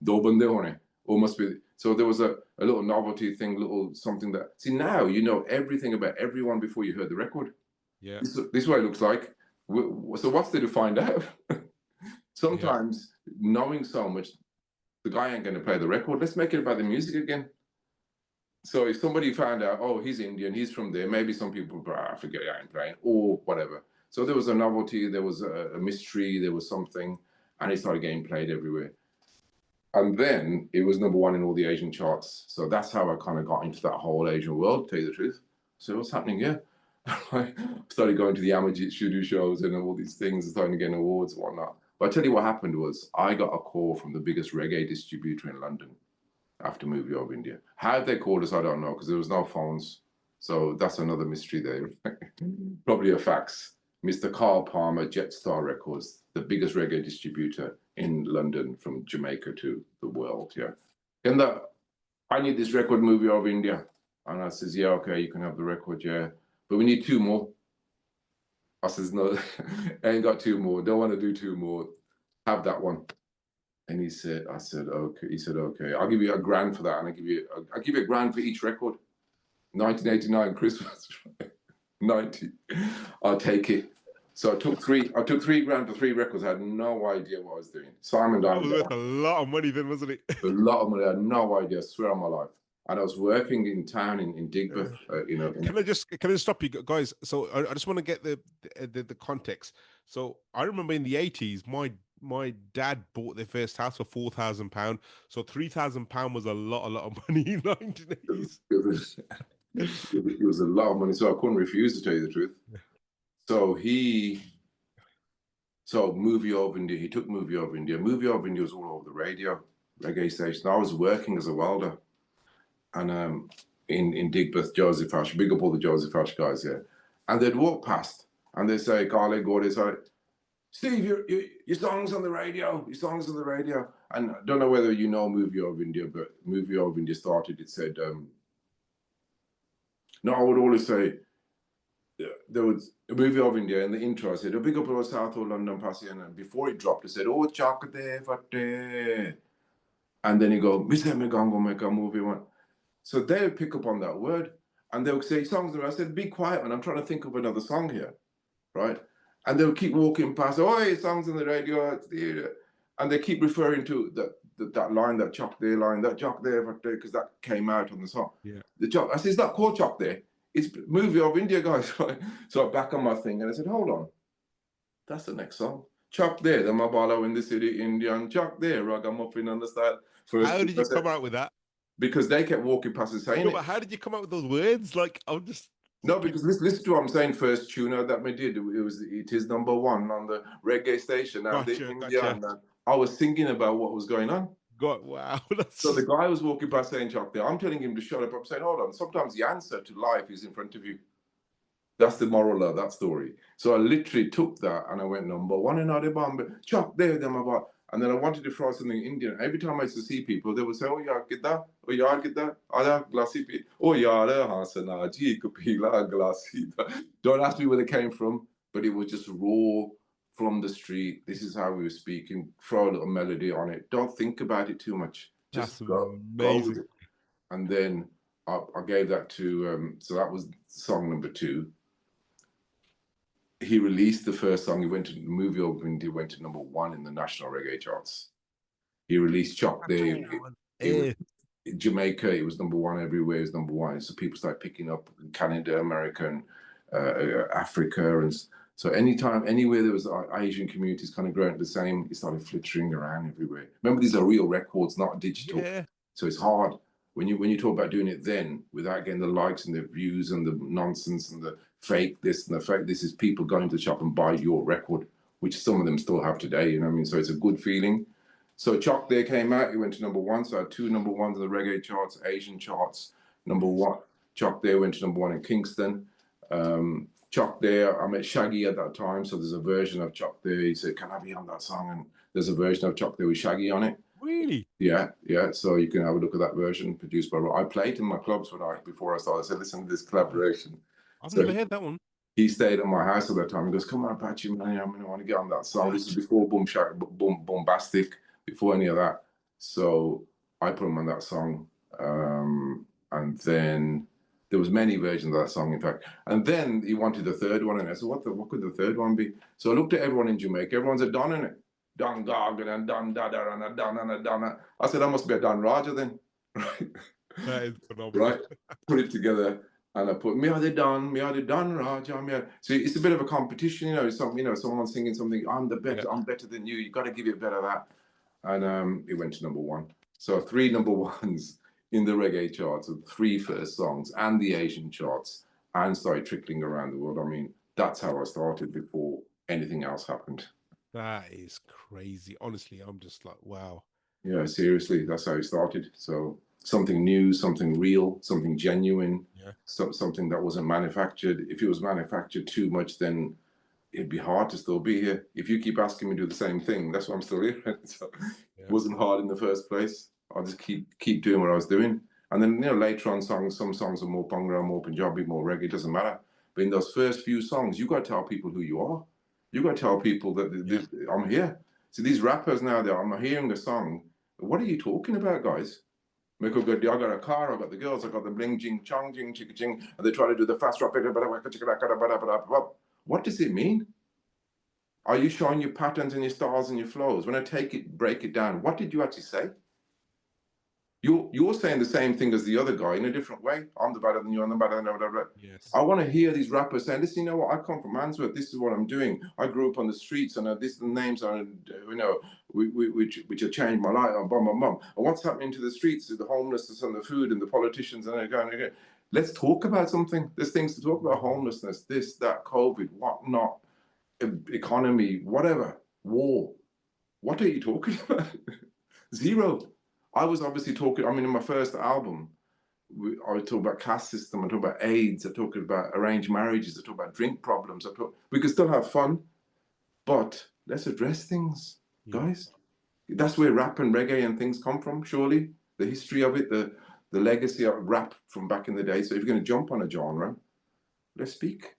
Do bande hone. Almost be. So there was a little novelty thing, little something that. See, now you know everything about everyone before you heard the record. Yeah. This is what it looks like. So what's there to find out? Sometimes knowing so much, the guy ain't going to play the record. Let's make it about the music again. So if somebody found out, oh, he's Indian, he's from there, maybe some people, I forget, I ain't playing, or whatever. So there was a novelty, there was a mystery, there was something, and it started getting played everywhere. And then it was #1 in all the Asian charts. So that's how I kind of got into that whole Asian world, to tell you the truth. So what's happening here? I started going to the Amajit studio shows and all these things, starting to get awards and whatnot. But I tell you what happened was I got a call from the biggest reggae distributor in London after Movie of India. How they called us, I don't know, because there was no phones. So that's another mystery there. Probably a fax. Mr. Carl Palmer, Jetstar Records, the biggest reggae distributor in London from Jamaica to the world. Yeah. And I need this record, Movie of India. And I says, yeah, okay, you can have the record, yeah. But we need 2 more. I says, no, I ain't got 2 more. Don't want to do 2 more. Have that one. And I said, okay. He said, okay, I'll give you $1,000 for that. And I'll give you $1,000 for each record. 1989 Christmas. 90. I'll take it. So I took $3,000 for 3 records. I had no idea what I was doing. Simon That was worth a lot of money then, wasn't it? A lot of money. I had no idea. I swear on my life. And I was working in town in Digbeth. Can I just stop you guys? So I just want to get the context. So I remember in the 80s, my dad bought their first house for £4,000. So £3,000 was a lot of money in the 1980s. It was a lot of money, so I couldn't refuse, to tell you the truth. So Movie of India, he took Movie of India. Movie of India was all over the radio, reggae station. I was working as a welder, and in Digbeth, Joseph Ash, big up all the Joseph Ash guys here. And they'd walk past, and they'd say, Carly, go, they say, Steve, your song's on the radio, your song's on the radio. And I don't know whether you know Movie of India, but Movie of India started, it said, no, I would always say, there was a Movie of India in the intro. I said, a big up about South of London, Passy. And before it dropped, it said, oh, Chok There. And then you go, Mr. Megango make a movie one. So they would pick up on that word and they would say songs. And I said, be quiet, man. I'm trying to think of another song here. Right. And they would keep walking past, oh, hey, songs on the radio. And they keep referring to that line, that Chok There line, that Chok There, because that came out on the song. Yeah. I said, is that called Chok There? It's Movie of India, guys. So I back on my thing and I said, hold on. That's the next song. Chok There, the Mabalo in the city, Indian. Chok There, Ragamuffin on the style. How did you come out with that? Because they kept walking past and saying it. But how did you come up with those words? Like, I'm just... No, because listen to what I'm saying. First tuner that we did, it is number 1 on the reggae station. Gotcha. I was thinking about what was going on. God, wow. So the guy was walking past saying Chok There. I'm telling him to shut up. I'm saying, hold on. Sometimes the answer to life is in front of you. That's the moral of that story. So I literally took that and I went number 1 in Adibambe, Chok There, them about. And then I wanted to throw something Indian. Every time I used to see people, they would say, oh, yeah, get that. Oh, yeah, get that. Oh, yeah, don't ask me where they came from, but it was just raw from the street. This is how we were speaking. Throw a little melody on it. Don't think about it too much. Just go with it. And then I gave that to, so that was song number 2. He released the first song. He went to the Movie of India, went to number 1 in the national reggae charts. He released Chok There. In Jamaica, it was number 1 everywhere. It was number 1. So people started picking up in Canada, America, and Africa. And so anywhere there was Asian communities kind of growing the same, it started flittering around everywhere. Remember, these are real records, not digital. Yeah. So it's hard. When you talk about doing it then, without getting the likes and the views and the nonsense and the fake this and the fake this, is people going to the shop and buy your record, which some of them still have today, you know what I mean? So it's a good feeling. So Chok There came out, it went to number 1. So I had 2 number 1s in the reggae charts, Asian charts. Number 1, Chok There went to number 1 in Kingston. Chok There, I met Shaggy at that time, so there's a version of Chok There. He said, can I be on that song? And there's a version of Chok There with Shaggy on it. Really? Yeah. So you can have a look at that version produced by. I played in my clubs before I started. I said, listen to this collaboration. I've never heard that one. He stayed at my house at that time. He goes, come on, Apache, man, I want to get on that song. This is before Boom Shack-A-Lak, Bombastic, before any of that. So I put him on that song. And then there was many versions of that song, in fact. And then he wanted the third one. And I said, what could the third one be? So I looked at everyone in Jamaica. Everyone's a Don in it. Don Gargan and Don Dada and a Don and a Don. I said, I must be a Don Raja then. Right? That is phenomenal. Right? Put it together. And I put, me are the Don Raja. So it's a bit of a competition, someone singing something, I'm the better, I'm better than you. You got to give it better that. And it went to number 1. So 3 number 1s in the reggae charts, of 3 first songs, and the Asian charts, and started trickling around the world. I mean, that's how I started before anything else happened. That is crazy. Honestly, I'm just like, wow. Yeah, seriously, that's how it started. So something new, something real, something genuine, Yeah. something that wasn't manufactured. If it was manufactured too much, then it'd be hard to still be here. If you keep asking me to do the same thing, that's why I'm still here. So Yeah. it wasn't hard in the first place. I'll just keep doing what I was doing. And then, later on some songs are more Bhangra, more Punjabi, more reggae, doesn't matter. But in those first few songs, you got to tell people who you are. You got to tell people that I'm here. So these rappers now, I'm hearing a song. What are you talking about, guys? I got a car, I got the girls, I got the bling, jing, chong, jing, chicka, jing, and they try to do the fast rap. What does it mean? Are you showing your patterns and your styles and your flows? When I break it down, what did you actually say? You're saying the same thing as the other guy in a different way. I'm the better than you, I'm the better than you. Yes. I want to hear these rappers saying, listen, you know what? I come from Handsworth. This is what I'm doing. I grew up on the streets, and this is the names are, which have changed my life. And bum, bum, bum. And what's happening to the streets, to the homelessness and the food and the politicians and again. Let's talk about something. There's things to talk about: homelessness, this, that, COVID, whatnot, economy, whatever, war. What are you talking about? Zero. I was obviously talking. I mean, in my first album, I was talking about caste system. I talk about AIDS. I talk about arranged marriages. I talk about drink problems. We could still have fun, but let's address things, guys. That's where rap and reggae and things come from. Surely the history of it, the legacy of rap from back in the day. So if you're going to jump on a genre, let's speak.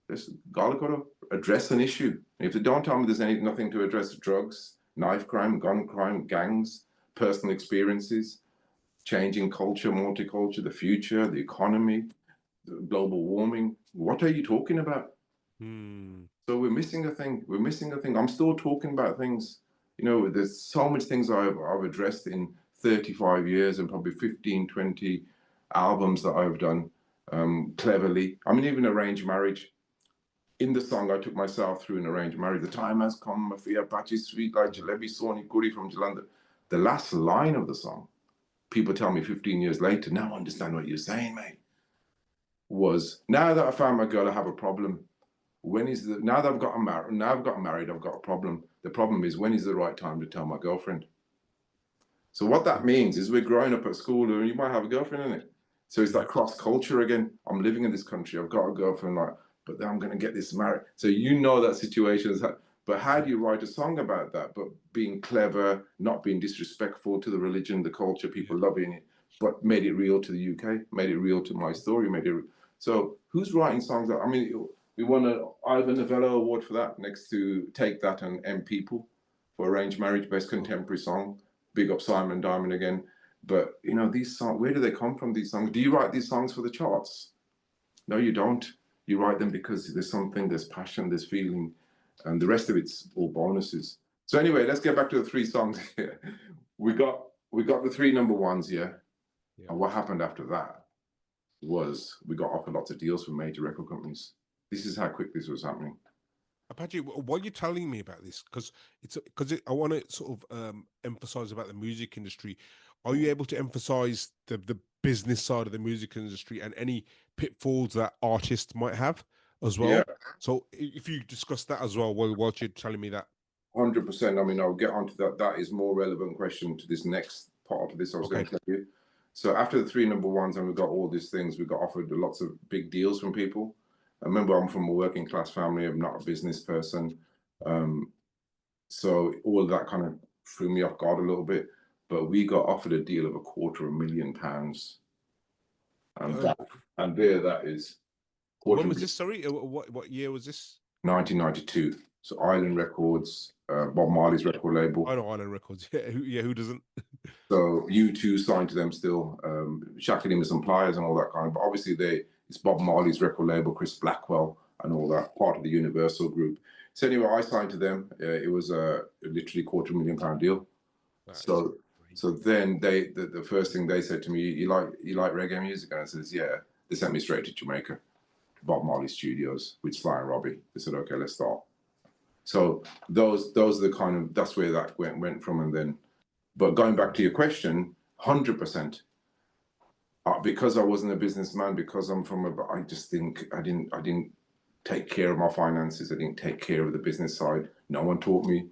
Let's got to address an issue. If they don't tell me there's nothing to address, drugs, knife crime, gun crime, gangs, personal experiences, changing culture, multicultural, the future, the economy, the global warming. What are you talking about? So we're missing a thing. We're missing a thing. I'm still talking about things. There's so much things I've addressed in 35 years and probably 15, 20 albums that I've done cleverly. I mean, even arranged marriage. In the song, I took myself through an arranged marriage. The time has come, Mafia, Apache, Sweet like Jalebi, Sony, Kuri from Jalanda. The last line of the song, people tell me 15 years later, now I understand what you're saying, mate, was, now that I found my girl, I have a problem. Now that I've got married, I've got a problem. The problem is, when is the right time to tell my girlfriend? So what that means is we're growing up at school and you might have a girlfriend in it. So it's that cross culture again. I'm living in this country. I've got a girlfriend, but then I'm going to get this married. So that situation is, but how do you write a song about that? But being clever, not being disrespectful to the religion, the culture, people loving it, but made it real to the UK, made it real to my story, So who's writing songs I mean, we won an Ivan Novello Award for that, next to Take That and M People for Arranged Marriage, Best Contemporary Song. Big up Simon Diamond again. But, these songs, where do they come from, these songs? Do you write these songs for the charts? No, you don't. You write them because there's something, there's passion, there's feeling, and the rest of it's all bonuses. So anyway, let's get back to the 3 songs here. We got the 3 number ones here. Yeah. And what happened after that was we got offered lots of deals from major record companies. This is how quick this was happening. Apache, why are you telling me about this? Because I want to sort of emphasize about the music industry. Are you able to emphasize the business side of the music industry and any pitfalls that artists might have as well? Yeah. So if you discuss that as well while you're telling me that. 100%. I mean, I'll get onto that. That is more relevant question to this next part of this I was going to tell you. So after the 3 number ones and we got all these things, we got offered lots of big deals from people. I remember I'm from a working class family. I'm not a business person. So all of that kind of threw me off guard a little bit. But we got offered a deal of £250,000. And that is. When was this? Sorry, what year was this? 1992. So Island Records, Bob Marley's record label. I know Island Records. Yeah, who doesn't? So U2 signed to them still, shackling with some pliers and all that kind of. But obviously it's Bob Marley's record label, Chris Blackwell and all that, part of the Universal group. So anyway, I signed to them. It was a literally £250,000 deal. So then the first thing they said to me, you like reggae music? And I says, yeah. They sent me straight to Jamaica, Bob Marley Studios with Sly and Robbie. They said, okay, let's start. So those are the kind of, that's where that went from. And then, but going back to your question, 100%. because I wasn't a businessman, because I'm from I just think I didn't take care of my finances. I didn't take care of the business side. No one taught me.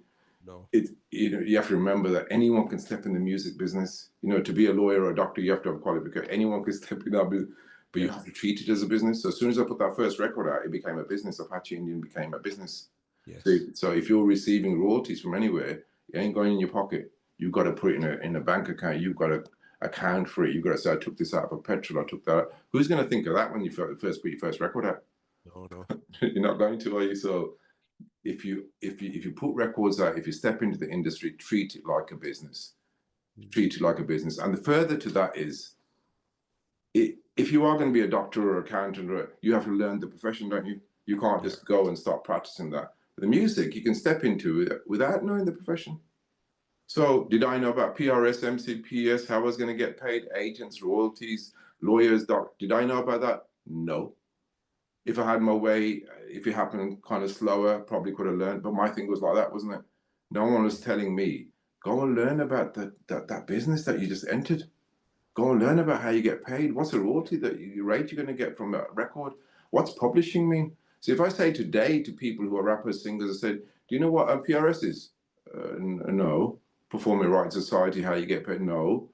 No. You have to remember that anyone can step in the music business. To be a lawyer or a doctor, you have to have qualification. Anyone can step in that business, but you have to treat it as a business. So as soon as I put that first record out, it became a business. Apache Indian became a business. Yes. So if you're receiving royalties from anywhere, it ain't going in your pocket. You've got to put it in a bank account. You've got to account for it. You've got to say, I took this out for petrol. I took that out. Who's going to think of that when you first put your first record out? No. You're not going to, are you? So if you put records out, if you step into the industry, treat it like a business. Treat it like a business. And the further to that is, if you are going to be a doctor or accountant, you have to learn the profession, don't you? You can't just go and start practicing that. But the music, you can step into it without knowing the profession. So did I know about PRS, MCPS, how I was going to get paid, agents, royalties, lawyers, did I know about that? No. If I had my way, if it happened kind of slower, probably could have learned. But my thing was like that, wasn't it? No one was telling me, go and learn about that business that you just entered. Go and learn about how you get paid. What's the royalty rate you're going to get from a record? What's publishing mean? So if I say today to people who are rappers, singers, I said, do you know what PRS is? No. Performing Rights Society, how you get paid? No.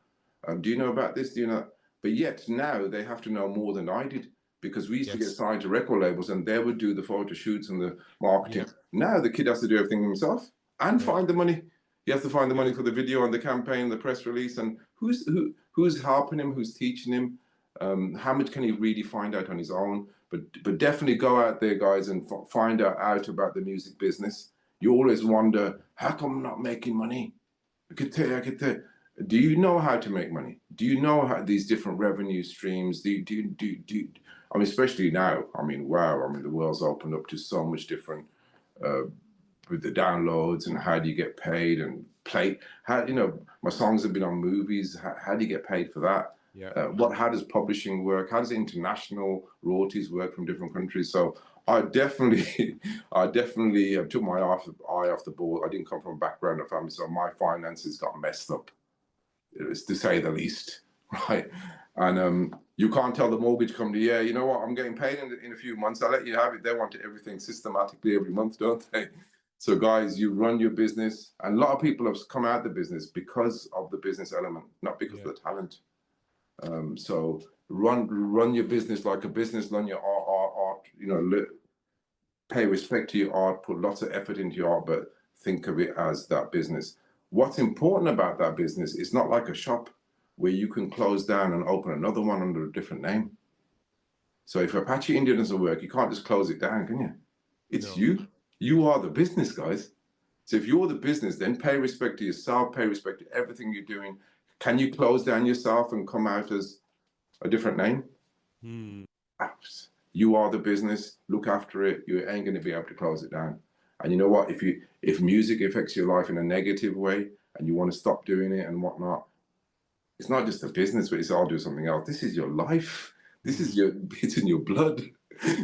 Do you know about this? Do you know? But yet now they have to know more than I did, because we used to get signed to record labels and they would do the photo shoots and the marketing. Now the kid has to do everything himself and find the money. He has to find the money for the video and the campaign, the press release, and who's helping him, who's teaching him, how much can he really find out on his own? But definitely go out there, guys, and find out about the music business. You always wonder, how come I'm not making money? I could tell you. Do you know how to make money? Do you know how these different revenue streams? I mean, especially now. I mean, wow. I mean, the world's opened up to so much different with the downloads and how do you get paid and play. How my songs have been on movies. How do you get paid for that? Yeah. How does publishing work? How does international royalties work from different countries? So I definitely took my eye off the ball. I didn't come from a background of family, so my finances got messed up, to say the least, right? And you can't tell the mortgage company, yeah, you know what, I'm getting paid in a few months. I'll let you have it. They want everything systematically every month, don't they? So guys, you run your business, and a lot of people have come out of the business because of the business element, not because of the talent. So run your business like a business. Run your art. Pay respect to your art. Put lots of effort into your art, but think of it as that business. What's important about that business is not like a shop where you can close down and open another one under a different name. So if Apache Indian doesn't work, you can't just close it down, can you? It's you. You are the business, guys. So if you're the business, then pay respect to yourself. Pay respect to everything you're doing. Can you close down yourself and come out as a different name? You are the business. Look after it. You ain't going to be able to close it down. And you know what? If music affects your life in a negative way and you want to stop doing it and whatnot, it's not just a business where you say, I'll do something else. This is your life. It's in your blood.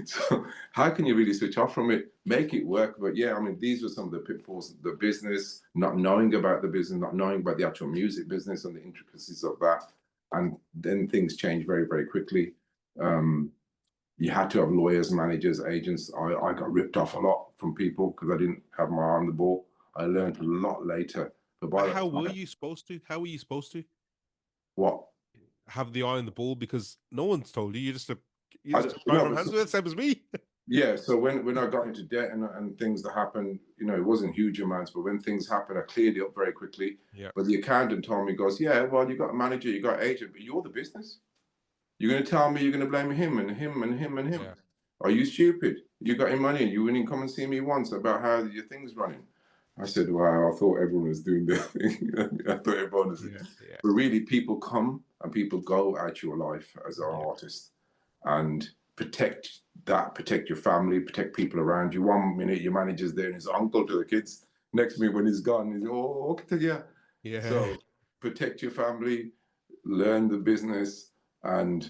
So how can you really switch off from it? Make it work. But yeah, I mean, these were some of the pitfalls, the business, not knowing about the business, not knowing about the actual music business and the intricacies of that. And then things change very, very quickly. You had to have lawyers, managers, agents. I got ripped off a lot from people because I didn't have my eye on the ball. I learned a lot later. But how were you supposed to? How were you supposed to? What? Have the eye on the ball, because no one's told you. You're just a guy from Handsworth, same as me. Yeah, so when I got into debt and things that happened, it wasn't huge amounts, but when things happened, I cleared it up very quickly. Yeah. But the accountant told me, goes, yeah, well, you got a manager, you got an agent, but you're the business. You're going to tell me you're going to blame him and him and him and him. Yeah. Are you stupid? You got your money and you wouldn't come and see me once about how your thing's running. I said, wow, I thought everyone was doing their thing. I thought everyone was. Yeah. But really, people come and people go out your life as an artist, and protect your family, protect people around you. 1 minute your manager's there and his uncle to the kids. Next minute when he's gone, he's okay, yeah. So protect your family, learn the business, and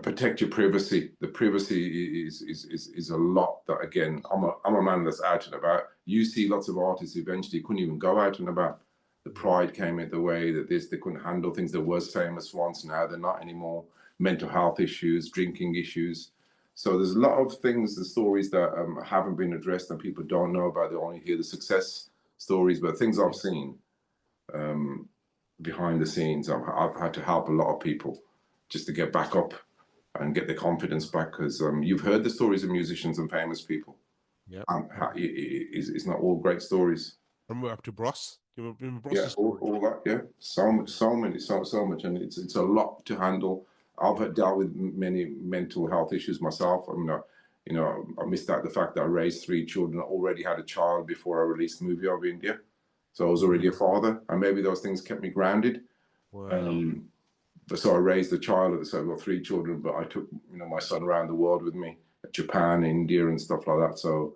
protect your privacy. The privacy is a lot that, again, I'm a man that's out and about. You see lots of artists eventually couldn't even go out and about. The pride came in the way that they couldn't handle things. They was famous once, now they're not anymore. Mental health issues, drinking issues. So there's a lot of things, the stories that haven't been addressed and people don't know about. They only hear the success stories, but things I've seen behind the scenes, I've had to help a lot of people just to get back up and get their confidence back, because you've heard the stories of musicians and famous people. Yeah, it's not all great stories. remember up to Bros? You remember Yeah, all that. Yeah, so much, and it's a lot to handle. I've dealt with many mental health issues myself. I mean, I missed out the fact that I raised 3 children. I already had a child before I released the movie of India, so I was already a father, and maybe those things kept me grounded. Wow. But so I raised a child. So I've got 3 children, but I took my son around the world with me, Japan, India, and stuff like that. So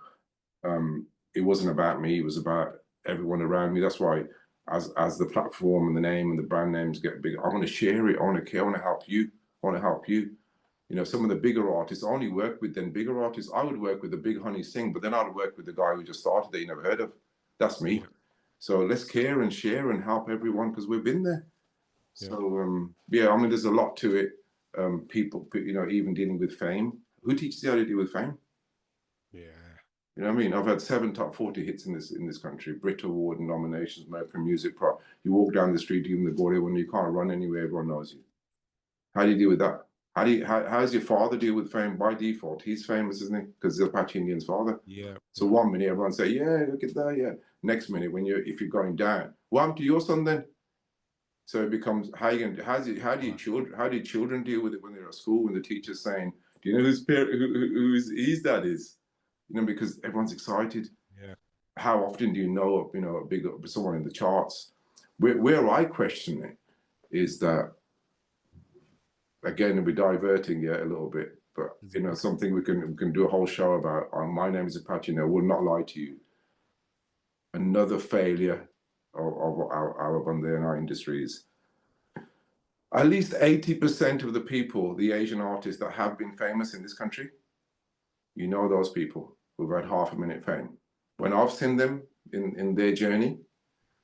it wasn't about me; it was about everyone around me. That's why, as the platform and the name and the brand names get bigger, I want to share it. I want to care. I want to help you. I want to help you. Some of the bigger artists, I only work with them bigger artists. I would work with the Big Honey Singh, but then I'd work with the guy who just started that you never heard of. That's me. Yeah. So let's care and share and help everyone, because we've been there. Yeah. So I mean, there's a lot to it. People, even dealing with fame. Who teaches you how to deal with fame? Yeah. You know what I mean? I've had 7 top 40 hits in this country, Brit Award and nominations, American Music Pro. You walk down the street, even the border, when you can't run anywhere, everyone knows you. How do you deal with that? How does your father deal with fame? By default, he's famous, isn't he? Because he's Apache Indian's father. Yeah. So 1 minute everyone say, yeah, look at that, yeah. Next minute, if you're going down, what happened to your son then? So it becomes how do children deal with it when they're at school, when the teacher's saying, do you know whose his dad is? Because everyone's excited. Yeah. How often do you know someone in the charts? Where I question it is that, again, we're diverting a little bit, but something we can do a whole show about. My name is Apache, and I will not lie to you. Another failure of our Bhangra and our industries. At least 80% of the people, the Asian artists that have been famous in this country, those people who've had half a minute fame. When I've seen them in their journey,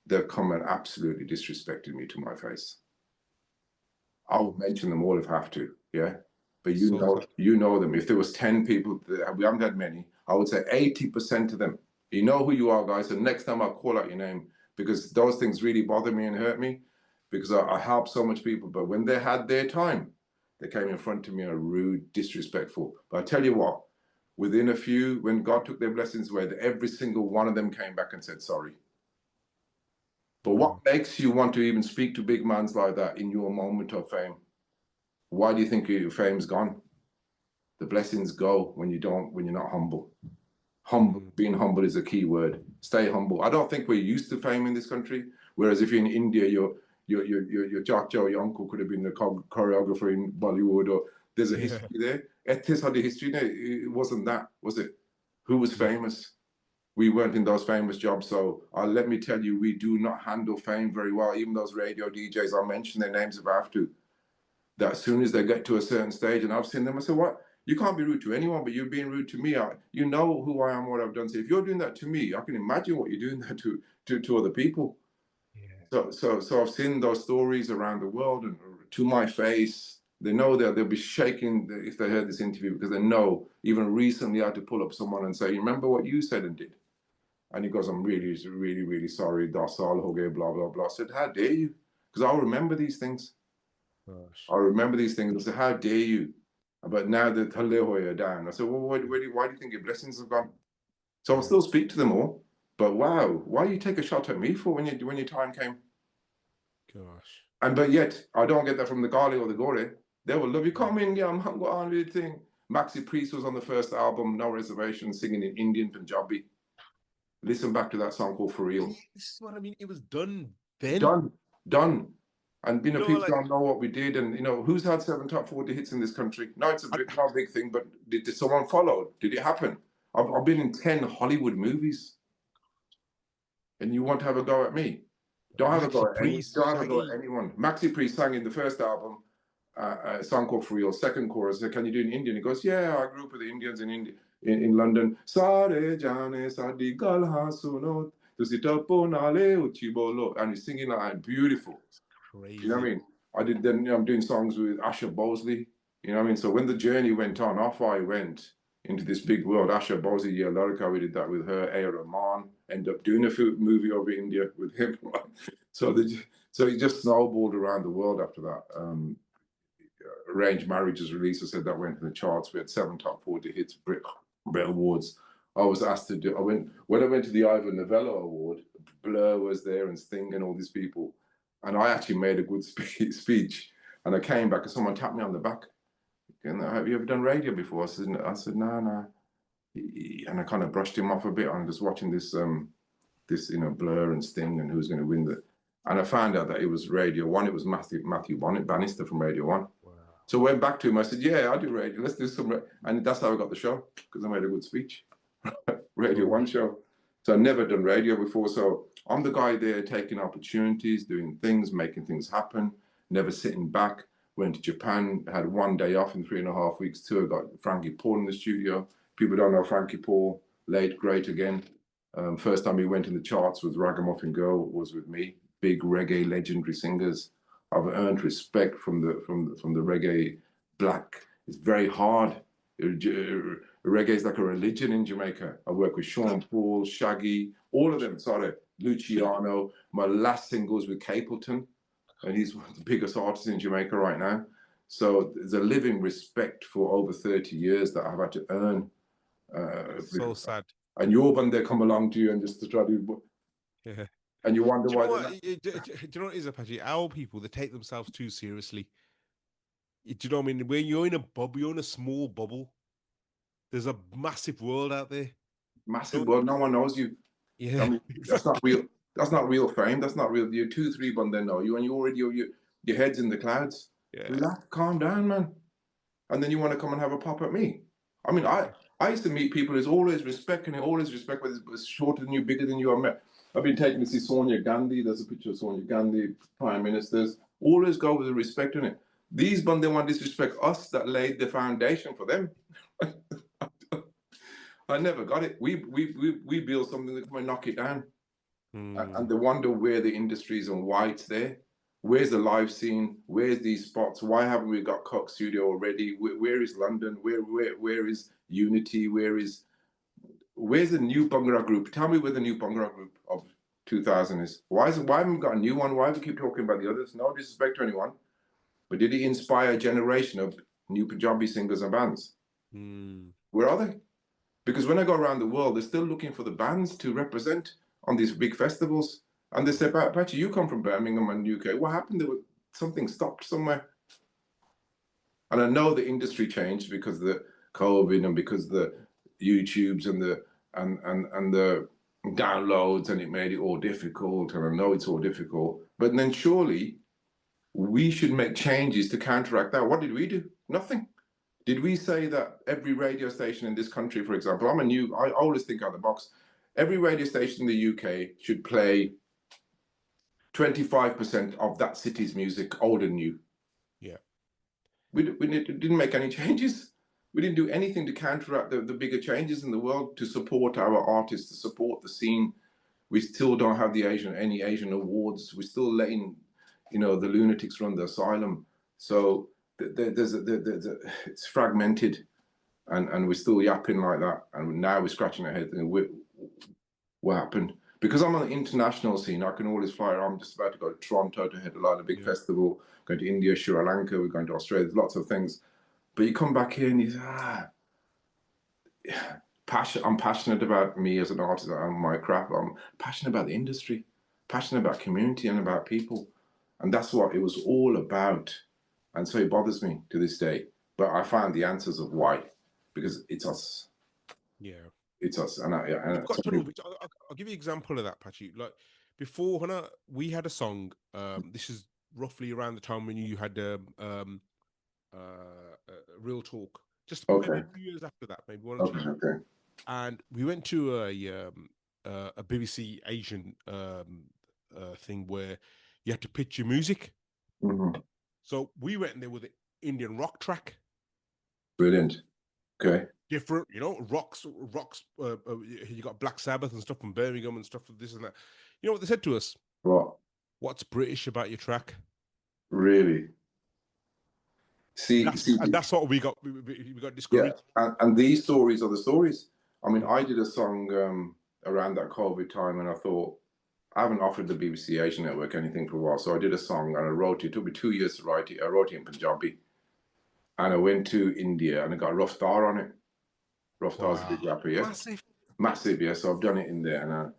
they've come and absolutely disrespected me to my face. I will mention them all if I have to, yeah? But you know them. If there was 10 people, we haven't had many, I would say 80% of them. You know who you are, guys, and next time I'll call out your name, because those things really bother me and hurt me, because I help so much people, but when they had their time, they came in front of me and are rude, disrespectful. But I tell you what, within a few, when God took their blessings away, every single one of them came back and said sorry. But what makes you want to even speak to big mans like that in your moment of fame? Why do you think your fame's gone? The blessings go when you're not humble. Being humble is a key word. Stay humble. I don't think we're used to fame in this country. Whereas if you're in India, your chacha or your uncle could have been a choreographer in Bollywood, or there's a history there. Ethis had a history there. It wasn't that, was it? Who was famous? We weren't in those famous jobs. So let me tell you, we do not handle fame very well. Even those radio DJs, I'll mention their names if I have to. That as soon as they get to a certain stage, and I've seen them, I say, what? You can't be rude to anyone, but you're being rude to me. You know who I am, what I've done. So if you're doing that to me, I can imagine what you're doing that to other people. Yeah. So I've seen those stories around the world, and to my face, they know that they'll be shaking if they heard this interview, because they know even recently I had to pull up someone and say, you remember what you said and did? And he goes, I'm really, really, really sorry. Dasal ho gaye, blah, blah, blah. I said, how dare you? Because I'll remember these things. Gosh. I remember these things. I said, how dare you? But now that Halehoy are down, I said, well, why do you think your blessings have gone? So I'll still speak to them all. But wow, why you take a shot at me for when your time came? Gosh. But yet, I don't get that from the Gali or the Gore. They will love you. Come in, yeah, I'm on with the thing. Maxi Priest was on the first album, No Reservation, singing in Indian Punjabi. Listen back to that song called For Real. This is what I mean. It was done then. Done. And people don't know what we did. And who's had 7 top 40 hits in this country? No, it's not a big thing, but did someone follow? Did it happen? I've been in 10 Hollywood movies. And you want to have a go at me? Don't have a go at anyone. Maxi Priest sang in the first album a song called For Real. Second chorus, can you do it in Indian? He goes, yeah, I grew up with the Indians in London. Sare jane sadi gal ha suno. And he's singing like beautiful. Crazy. You know what I mean? I did then. I'm doing songs with Asher Bosley. You know what I mean? So when the journey went on, off I went into this big world. Asher Bosley, yeah, Lorica, we did that with her. A. Rahman, ended up doing a movie over India with him. So it just snowballed around the world after that. Arranged Marriages release, I said that went in the charts. We had 7 top 40 hits, Brit Awards. I was asked to do. When I went to the Ivor Novello Award. Blur was there and Sting and all these people, and I actually made a good speech. And I came back and someone tapped me on the back. And have you ever done radio before? I said no. And I kind of brushed him off a bit. I'm just watching this Blur and Sting and who's going to win the. And I found out that it was Radio 1. It was Matthew Bannister from Radio 1. Wow. So I went back to him. I said, yeah, I do radio. Let's do some. And that's how I got the show, because I made a good speech. Radio 1 show. So I've never done radio before. So I'm the guy there taking opportunities, doing things, making things happen, never sitting back. Went to Japan, had 1 day off in 3.5 weeks tour, got Frankie Paul in the studio. People don't know Frankie Paul, late, great again. First time he went in the charts with Ragamuffin Girl was with me. Big reggae legendary singers. I've earned respect from the reggae black. It's very hard. Reggae is like a religion in Jamaica. I work with Sean Paul, Shaggy, all of them. Sorry, Luciano. My last single was with Capleton, and he's one of the biggest artists in Jamaica right now. So there's a living respect for over 30 years that I've had to earn. So sad. And your band, they come along to you and just to try to. Yeah. And you wonder why. Do you know what it is, Apache? Our people, they take themselves too seriously. Do you know what I mean? When you're in a bubble, you're in a small bubble. There's a massive world out there. Massive world. No one knows you. Yeah. I mean, that's not real. That's not real fame. That's not real. You're 2-3 band, they know you, and you already your head's in the clouds. Yeah. Relax, calm down, man. And then you want to come and have a pop at me. I mean, I used to meet people who's always respect, but it's shorter than you, bigger than you. I've been taken to see Sonia Gandhi. There's a picture of Sonia Gandhi, prime ministers. Always go with the respect in it. These band, they want to disrespect us that laid the foundation for them. I never got it. We build something that can knock it down. And they wonder where the industry is and why it's there. Where's the live scene? Where's these spots? Why haven't we got Coke Studio already? Where is London? Where is Unity? Where's the new Bhangra group? Tell me where the new Bhangra group of 2000 is. Why haven't we got a new one? Why do we keep talking about the others? No disrespect to anyone. But did he inspire a generation of new Punjabi singers and bands? Where are they? Because when I go around the world, they're still looking for the bands to represent on these big festivals. And they say, Apache, you come from Birmingham and UK. What happened? Something stopped somewhere. And I know the industry changed because of the COVID and because the YouTubes and the downloads, and it made it all difficult. And I know it's all difficult. But then surely we should make changes to counteract that. What did we do? Nothing. Did we say that every radio station in this country, for example, I always think out of the box, every radio station in the UK should play 25% of that city's music, old and new. Yeah. We didn't make any changes. We didn't do anything to counteract the bigger changes in the world, to support our artists, to support the scene. We still don't have any Asian awards. We're still letting, the lunatics run the asylum. So it's fragmented, and we're still yapping like that. And now we're scratching our head thinking, what happened? Because I'm on the international scene, I can always fly around. I'm just about to go to Toronto to headline a big festival, going to India, Sri Lanka, we're going to Australia, there's lots of things. But you come back here and you say, I'm passionate about me as an artist, and my craft. I'm passionate about the industry, passionate about community and about people. And that's what it was all about. And so it bothers me to this day. But I found the answers of why, because it's us. Yeah. It's us. And I'll give you an example of that, Patchy. Like before, when we had a song, this is roughly around the time when you had Real Talk. Just maybe a few years after that, maybe 1 or 2 years. Okay. And we went to a BBC Asian thing where you had to pitch your music. So we went in there with an Indian rock track. Brilliant. Okay. different, you know, rocks. You got Black Sabbath and stuff from Birmingham and stuff, this and that. You know what they said to us? What? What's British about your track? Really? See, And that's what we got. We got discouraged. Yeah, and these stories are the stories. I mean, I did a song around that COVID time, and I thought, I haven't offered the BBC Asian Network anything for a while, so I did a song and I wrote it. It took me 2 years to write it. I wrote it in Punjabi, and I went to India, and I got Rough Star on it. Rough Star's a big rapper, yeah, massive, yeah. So I've done it in there, and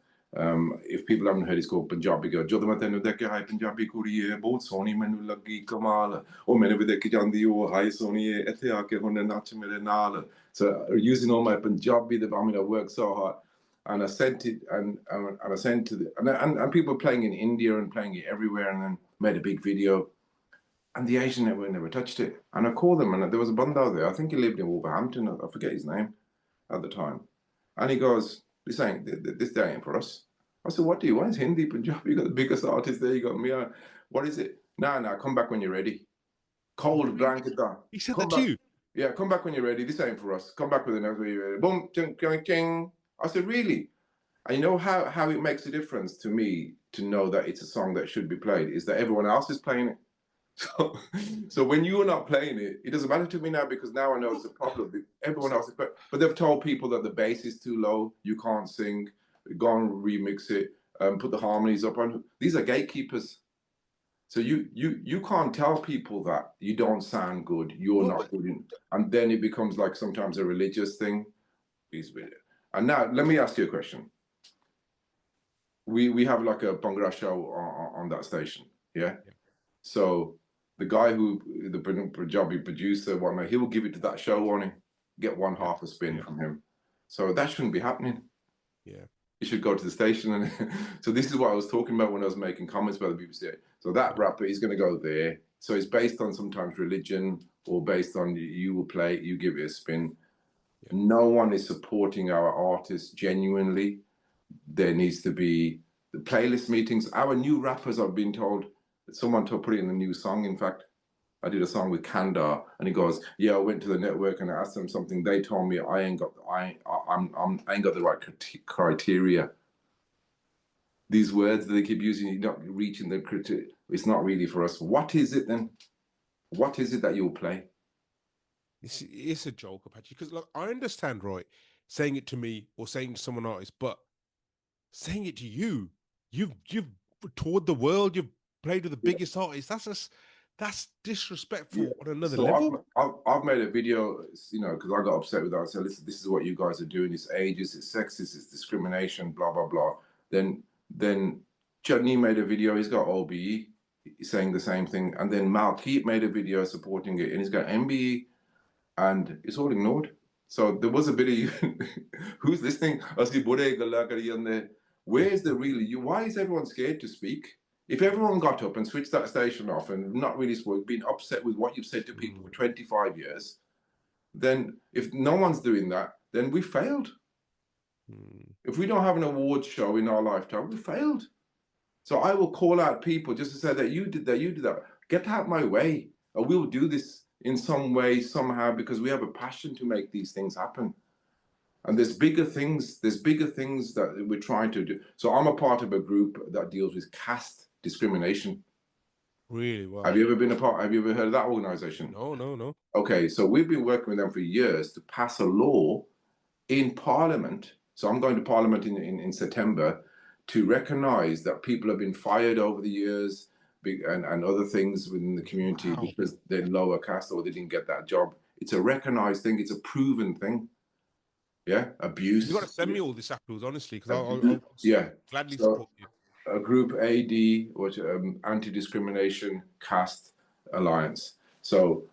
if people haven't heard, it's called Punjabi Girl. ਜਦੋਂ ਮੈਂ ਤੈਨੂੰ ਦੇਖਿਆ ਹਾਏ ਪੰਜਾਬੀ ਕੁੜੀ ਏ ਬਹੁਤ ਸੋਹਣੀ ਮੈਨੂੰ ਲੱਗੀ ਕਮਾਲ ਉਹ ਮੈਨੂੰ ਵੀ ਦੇਖ ਜਾਂਦੀ ਉਹ ਹਾਏ ਸੋਹਣੀ ਏ ਇੱਥੇ ਆ ਕੇ ਹੁਣ ਨੱਚ ਮੇਰੇ ਨਾਲ. So using all my Punjabi, I mean, I worked so hard, and I sent it, and I sent to and people playing in India and playing it everywhere, and then made a big video, and the Asian Network never touched it. And I called them, and there was a banda there. I think he lived in Wolverhampton. I forget his name at the time, and he goes, "This ain't for us." I said, "What do you want? It's Hindi, Punjabi. You got the biggest artist there. You got me. What is it? No, come back when you're ready. Cold blanket down. He said that to you? Yeah, come back when you're ready. This ain't for us. Come back with the next when you're ready. Boom, ching, ching, ching." I said, "Really?" And you know how it makes a difference to me to know that it's a song that should be played is that everyone else is playing it. So when you're not playing it, it doesn't matter to me now because now I know it's a problem. Everyone else is playing. But they've told people that the bass is too low, you can't sing, go and remix it, put the harmonies up on. These are gatekeepers. So you can't tell people that you don't sound good, you're not good, and then it becomes like sometimes a religious thing. And now let me ask you a question. We have like a Bhangra show on that station, yeah. So the guy the Punjabi producer, he will give it to that show on him, get one half a spin from him. So that shouldn't be happening. Yeah. You should go to the station. And so this is what I was talking about when I was making comments about the BBC. So that rapper is going to go there. So it's based on sometimes religion or based on you will play, you give it a spin. Yeah. No one is supporting our artists genuinely. There needs to be the playlist meetings. Our new rappers, I've been told, someone to put it in a new song. In fact, I did a song with Kandar, and he goes, "Yeah, I went to the network and I asked them something. They told me I ain't got the right criteria." These words that they keep using, you're not reaching the criteria. It's not really for us. What is it then? What is it that you'll play? It's a joke, Apache. Because look, I understand, right, saying it to me or saying to someone else, but saying it to you, you've toured the world, you've played with the biggest artists. That's disrespectful on another level. I've made a video, you know, because I got upset with that. I said, "Listen, this is what you guys are doing. It's ageist, it's sexist, it's discrimination, blah blah blah." Then Chutney made a video. He's got OBE saying the same thing, and then Malkeet made a video supporting it, and he's got MBE, and it's all ignored. So there was a bit of who's listening? Where's the real you? Why is everyone scared to speak? If everyone got up and switched that station off and not really been upset with what you've said to people for 25 years, then if no one's doing that, then we failed. If we don't have an awards show in our lifetime, we failed. So I will call out people just to say that you did that. Get out my way. Or we'll do this in some way, somehow, because we have a passion to make these things happen. And there's bigger things that we're trying to do. So I'm a part of a group that deals with caste discrimination. Really? Wow. Have you ever heard of that organization? No. Okay, so we've been working with them for years to pass a law in Parliament. So I'm going to Parliament in September to recognize that people have been fired over the years and other things within the community because they're lower caste or they didn't get that job. It's a recognized thing. It's a proven thing. Yeah, abuse. You've got to send me all this afterwards, honestly, because I'll gladly support you. A group AD, which Anti-Discrimination Caste Alliance. So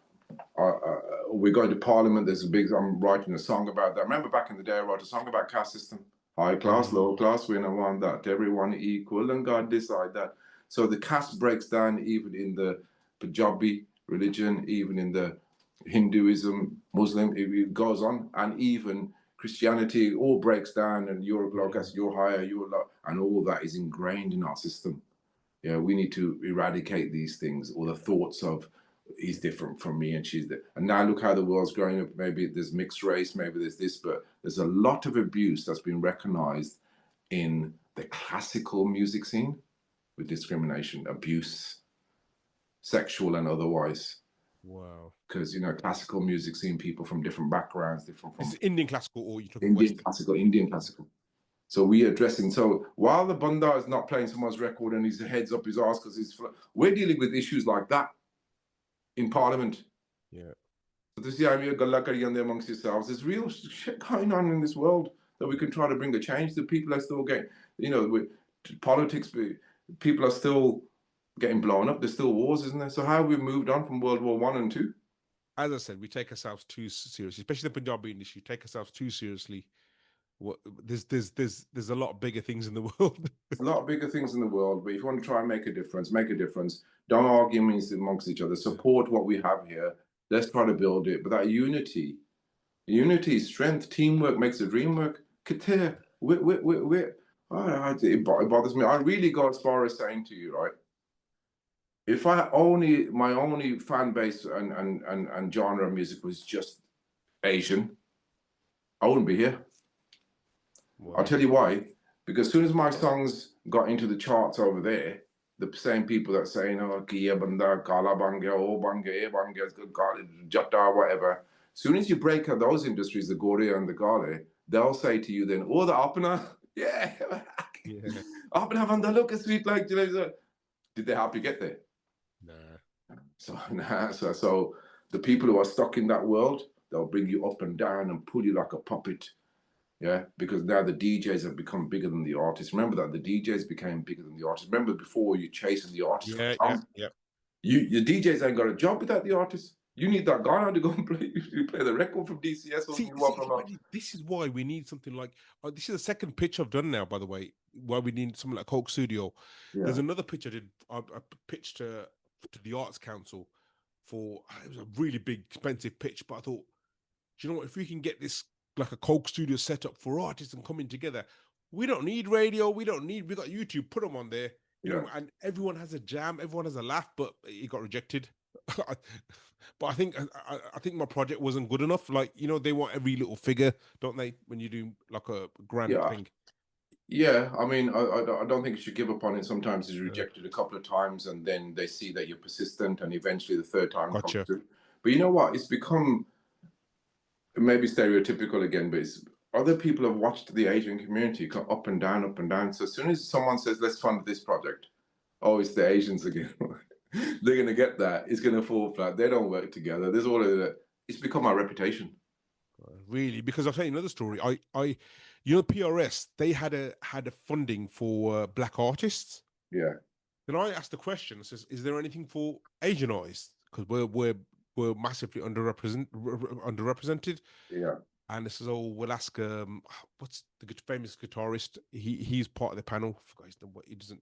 we're going to Parliament. I'm writing a song about that. Remember back in the day, I wrote a song about caste system. High class, low class, we don't want that. Everyone equal and God decide that. So the caste breaks down even in the Punjabi religion, even in the Hinduism, Muslim, it goes on, and even Christianity all breaks down, and you're low caste, you're higher, you're low, and all that is ingrained in our system. Yeah, we need to eradicate these things, or the thoughts of he's different from me and she's and now look how the world's growing up. Maybe there's mixed race, maybe there's this, but there's a lot of abuse that's been recognized in the classical music scene with discrimination, abuse, sexual and otherwise. Wow. Because, you know, classical music scene, people from different backgrounds, different from... Is it Indian classical or you talking Indian Western? classical, Indian classical. So we addressing, so while the Bunda is not playing someone's record and his head's up his arse because we're dealing with issues like that in Parliament. Yeah. So this is the idea of amongst yourselves. There's real shit going on in this world that we can try to bring a change. The people are still getting, you know, with politics, people are still getting blown up. There's still wars, isn't there? So how have we moved on from World War I and II? As I said, we take ourselves too seriously, especially the Punjabi industry. Take ourselves too seriously. What there's a lot bigger things in the world. There's a lot of bigger things in the world, but if you want to try and make a difference, make a difference. Don't argue amongst each other. Support what we have here. Let's try to build it. But that unity, strength, teamwork makes the dream work. Katir, it bothers me. I really go as far as saying to you, right? If my only fan base and genre of music was just Asian, I wouldn't be here. Wow. I'll tell you why. Because as soon as my songs got into the charts over there, the same people that saying, oh, Kia Banda, Kala Banga, Oh Banga, E Banga, Jatta, whatever. As soon as you break out those industries, the Goria and the Gale, they'll say to you then, oh, the Apana, yeah. Apana Banda, look, a sweet like, did they help you get there? Nah. So the people who are stuck in that world, they'll bring you up and down and pull you like a puppet. Yeah, because now the DJs have become bigger than the artists. Remember that the DJs became bigger than the artists. Remember before you chasing the artists? Yeah. The DJs ain't got a job without the artists. You need that guy to go and play the record from DCS. This is why we need something like this is the second pitch I've done now, by the way. Why we need something like Coke Studio. Yeah. There's another pitch I did. I pitched to the Arts Council for it was a really big, expensive pitch. But I thought, do you know what? If we can get this like a Coke Studio set up for artists and coming together, we don't need radio. We got YouTube. Put them on there. You know, and everyone has a jam. Everyone has a laugh. But it got rejected. But I think my project wasn't good enough. Like, you know, they want every little figure, don't they? When you do like a grand thing. Yeah, I mean, I don't think you should give up on it. Sometimes it's rejected a couple of times, and then they see that you're persistent, and eventually the third time comes through. But you know what? It's become maybe stereotypical again, but it's other people have watched the Asian community go up and down, up and down. So as soon as someone says, let's fund this project, oh, it's the Asians again. They're going to get that. It's going to fall flat. They don't work together. There's all of that. It's become our reputation. Really? Because I'll tell you another story. You know, PRS, they had a funding for black artists. Yeah. Then I asked the question, says, is there anything for Asian artists? Because we're massively underrepresented. Yeah. And this is, we'll ask what's the famous guitarist? He's part of the panel. I forgot his name. He doesn't.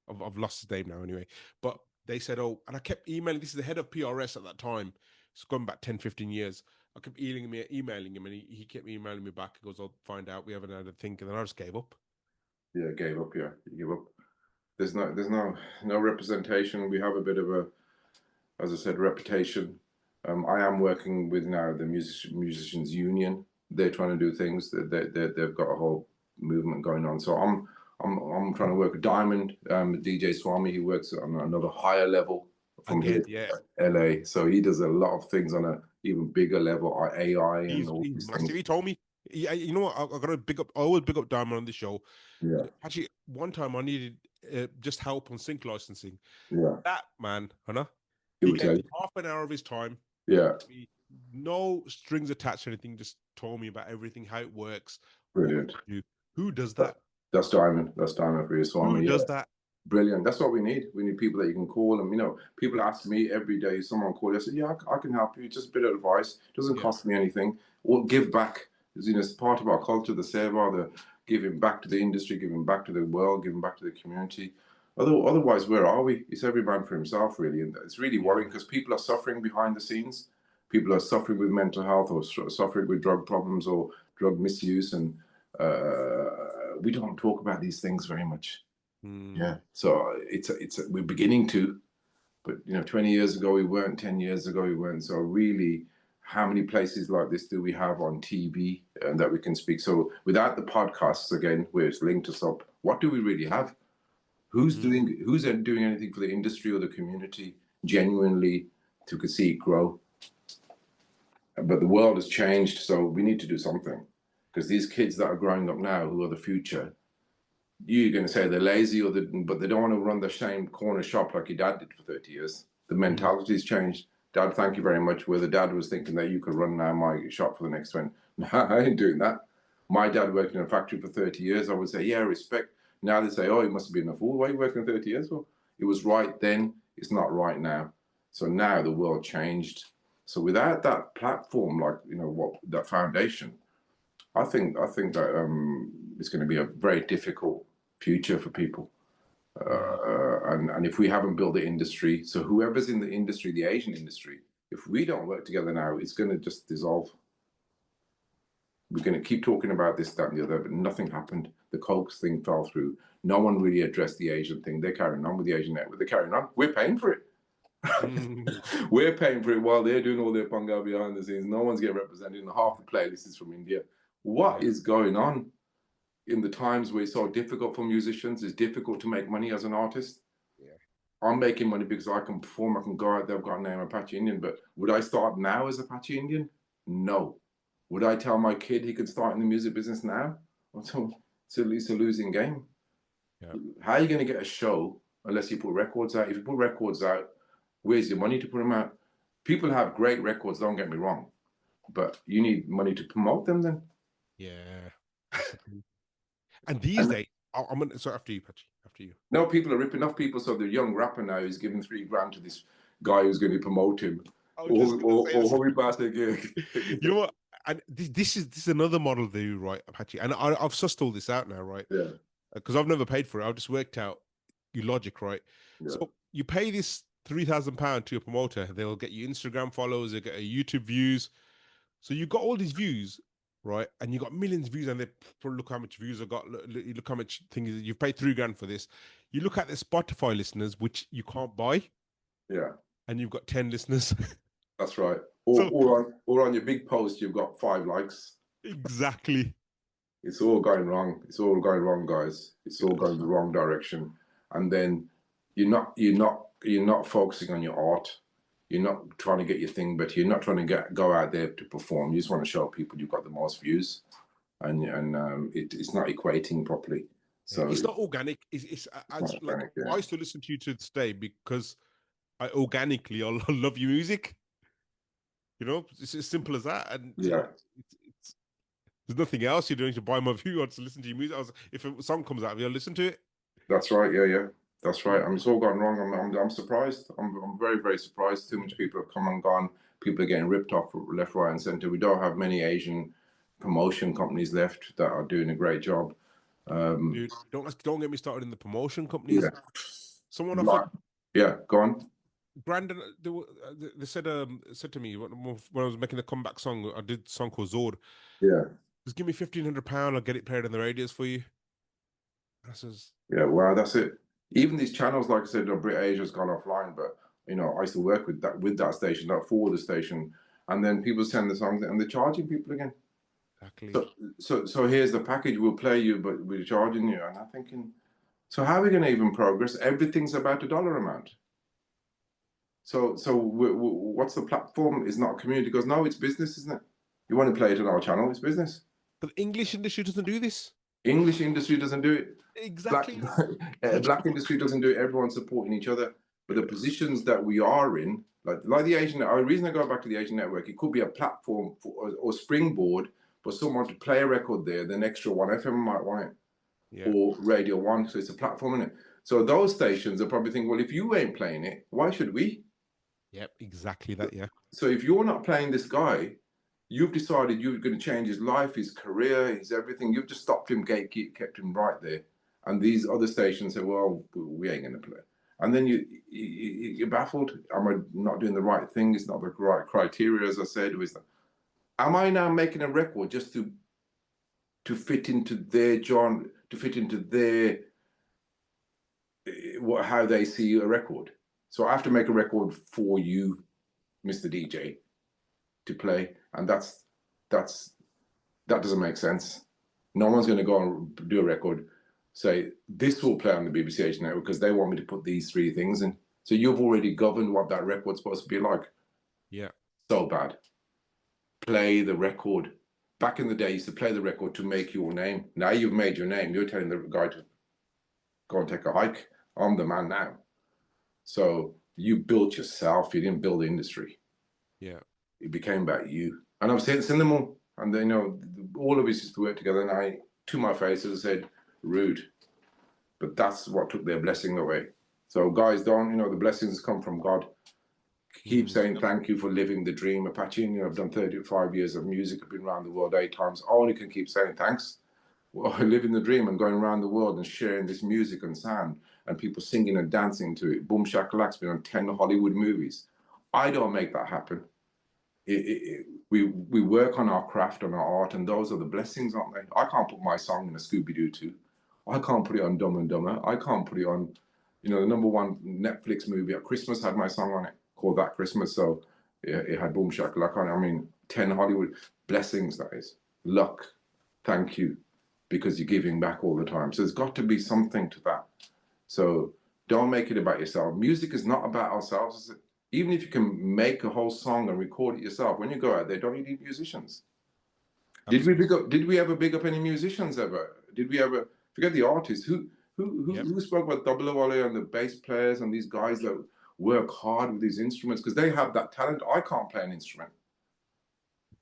I've lost his name now anyway. But they said, and I kept emailing. This is the head of PRS at that time. It's gone back 10, 15 years. I kept emailing him, and he kept emailing me back. He goes, I'll find out. We haven't had a think. And then I just gave up. Yeah, gave up. Yeah, you give up. There's no representation. We have a bit of a, as I said, reputation. I am working with now the musicians union. They're trying to do things. They've got a whole movement going on. So I'm trying to work with Diamond, DJ Swami. He works on another higher level from LA. So he does a lot of things on a even bigger level, AI and all these things. He told me, you know what? I got to big up. I always big up Diamond on the show. Yeah. Actually, one time I needed just help on sync licensing. Yeah. That man, he gave me half an hour of his time. Yeah. No strings attached or anything. Just told me about everything, how it works. Brilliant. Who does that? That's Diamond. That's Diamond for you, Swami. Who does that? Brilliant. That's what we need. We need people that you can call them. You know, people ask me every day, someone call you, I say, yeah, I can help you. Just a bit of advice. It doesn't cost me anything. Or give back. You know, it's part of our culture, the seva, the giving back to the industry, giving back to the world, giving back to the community. Otherwise, where are we? It's every man for himself, really. And it's really worrying because people are suffering behind the scenes. People are suffering with mental health or suffering with drug problems or drug misuse. And we don't talk about these things very much. Yeah. So we're beginning to, But 20 years ago we weren't, 10 years ago we weren't. So really, how many places like this do we have on TV and that we can speak? So without the podcasts, again, where it's linked us up, what do we really have? Who's doing anything for the industry or the community genuinely to see it grow? But the world has changed, so we need to do something, because these kids that are growing up now, who are the future, you're going to say they're lazy, but they don't want to run the same corner shop like your dad did for 30 years. The mentality's changed. Dad, thank you very much. Where the dad was thinking that you could run now my shop for the next 20. No, I ain't doing that. My dad worked in a factory for 30 years. I would say, yeah, respect. Now they say, oh, he must have been a fool. Why are you working 30 years for? It was right then. It's not right now. So now the world changed. So without that platform, like, that foundation, I think that it's going to be a very difficult future for people. And if we haven't built the industry, so whoever's in the industry, the Asian industry, if we don't work together now, it's going to just dissolve. We're going to keep talking about this, that, and the other, but nothing happened. The Coke thing fell through. No one really addressed the Asian thing. They're carrying on with the Asian network. They're carrying on. We're paying for it. We're paying for it while they're doing all their punga behind the scenes. No one's getting represented, and half the playlist is from India. What is going on in the times where it's so difficult for musicians? It's difficult to make money as an artist. I'm making money because I can perform, I can go out there, I've got a name, Apache Indian, but would I start now as Apache Indian? No. Would I tell my kid he could start in the music business now? It's a losing game. How are you going to get a show unless you put records out? If you put records out, where's your money to put them out? People have great records, don't get me wrong, but you need money to promote them then. Yeah. And these days, I'm going to, so after you, Pachi, after you. No, people are ripping off people. So the young rapper now is giving $3,000 to this guy who's going to promote him. Or hurry past their gig. You know what? And this is another model they do, right, Apache? And I've sussed all this out now, right? Yeah. Because I've never paid for it. I've just worked out your logic, right? Yeah. So you pay this £3,000 to your promoter. They'll get you Instagram follows. They'll get YouTube views. So you got all these views, right? And you got millions of views, and they look how much views I got. Look how much things you've paid $3,000 for this. You look at the Spotify listeners, which you can't buy. Yeah. And you've got 10 listeners. That's right. Or on your big post, you've got 5 likes. Exactly. It's all going wrong. It's all going wrong, guys. It's all going the wrong direction. And then you're not focusing on your art. You're not trying to get your thing, but you're not trying to go out there to perform. You just want to show people you've got the most views, and it's not equating properly. So it's not organic. It's organic, I used to listen to you to this day because I love your music. It's as simple as that. And there's nothing else you're doing to buy my view or to listen to your music. If a song comes out, I'll listen to it. That's right. Yeah. That's right. I mean, it's all gone wrong. I'm surprised. I'm very, very surprised. Too much people have come and gone. People are getting ripped off left, right, and center. We don't have many Asian promotion companies left that are doing a great job. Dude, don't get me started in the promotion companies. Yeah. Someone offered. Yeah, go on. Brandon, they said to me when I was making the comeback song, I did a song called Zord. Yeah. Just give me £1,500, I'll get it played on the radios for you. Yeah, wow, that's it. Even these channels, like I said, Brit Asia's gone offline, but I used to work with that station, that for the station, and then people send the songs and they're charging people again. Exactly. So here's the package, we'll play you, but we're charging you. And I'm thinking, so how are we going to even progress? Everything's about a dollar amount. So what's the platform? Is not community. Goes, no, it's business, isn't it? You want to play it on our channel, it's business. But the English industry doesn't do this. English industry doesn't do it. Exactly. Black industry doesn't do it. Everyone's supporting each other. But the positions that we are in, like the Asian, the reason I go back to the Asian network, it could be a platform or springboard for someone to play a record there. Then extra 1FM might want it, or Radio 1. So it's a platform, isn't it? So those stations are probably thinking, well, if you ain't playing it, why should we? Yep, exactly that. Yeah. So if you're not playing this guy, you've decided you're going to change his life, his career, his everything. You've just stopped him, kept him right there. And these other stations say, well, we ain't going to play. And then you're baffled. Am I not doing the right thing? It's not the right criteria, as I said. Am I now making a record just to fit into their genre, to fit into their how they see a record? So I have to make a record for you, Mr. DJ, to play, and that doesn't make sense. No one's going to go and do a record, say this will play on the BBC network because they want me to put these 3 things in. So you've already governed what that record's supposed to be like. Yeah. So bad. Play the record. Back in the day, you used to play the record to make your name. Now you've made your name. You're telling the guy to go and take a hike. I'm the man now. So you built yourself. You didn't build the industry. Yeah. It became about you. And I've seen them all. And they know all of us used to work together. And I, to my face, as I said, rude. But that's what took their blessing away. So guys, don't, the blessings come from God. Keep saying thank you for living the dream. Apache Indian, I've done 35 years of music. I've been around the world 8 times. I only can keep saying thanks. Well, living the dream and going around the world and sharing this music and sound and people singing and dancing to it. Boom Shack-A-Lak's been on 10 Hollywood movies. I don't make that happen. We work on our craft and our art, and those are the blessings, aren't they? I can't put my song in a Scooby-Doo 2. I can't put it on Dumb and Dumber. I can't put it on, the #1 Netflix movie at Christmas had my song on it, called That Christmas. So it had Boom Shack-A-Lak on it. I mean, 10 Hollywood blessings, that is. Luck. Thank you. Because you're giving back all the time. So there's got to be something to that. So don't make it about yourself. Music is not about ourselves, is it? Even if you can make a whole song and record it yourself, when you go out there, don't you need musicians? Did we ever big up any musicians ever? Did we ever forget the artists? Who spoke about Double Wale and the bass players and these guys that work hard with these instruments because they have that talent? I can't play an instrument.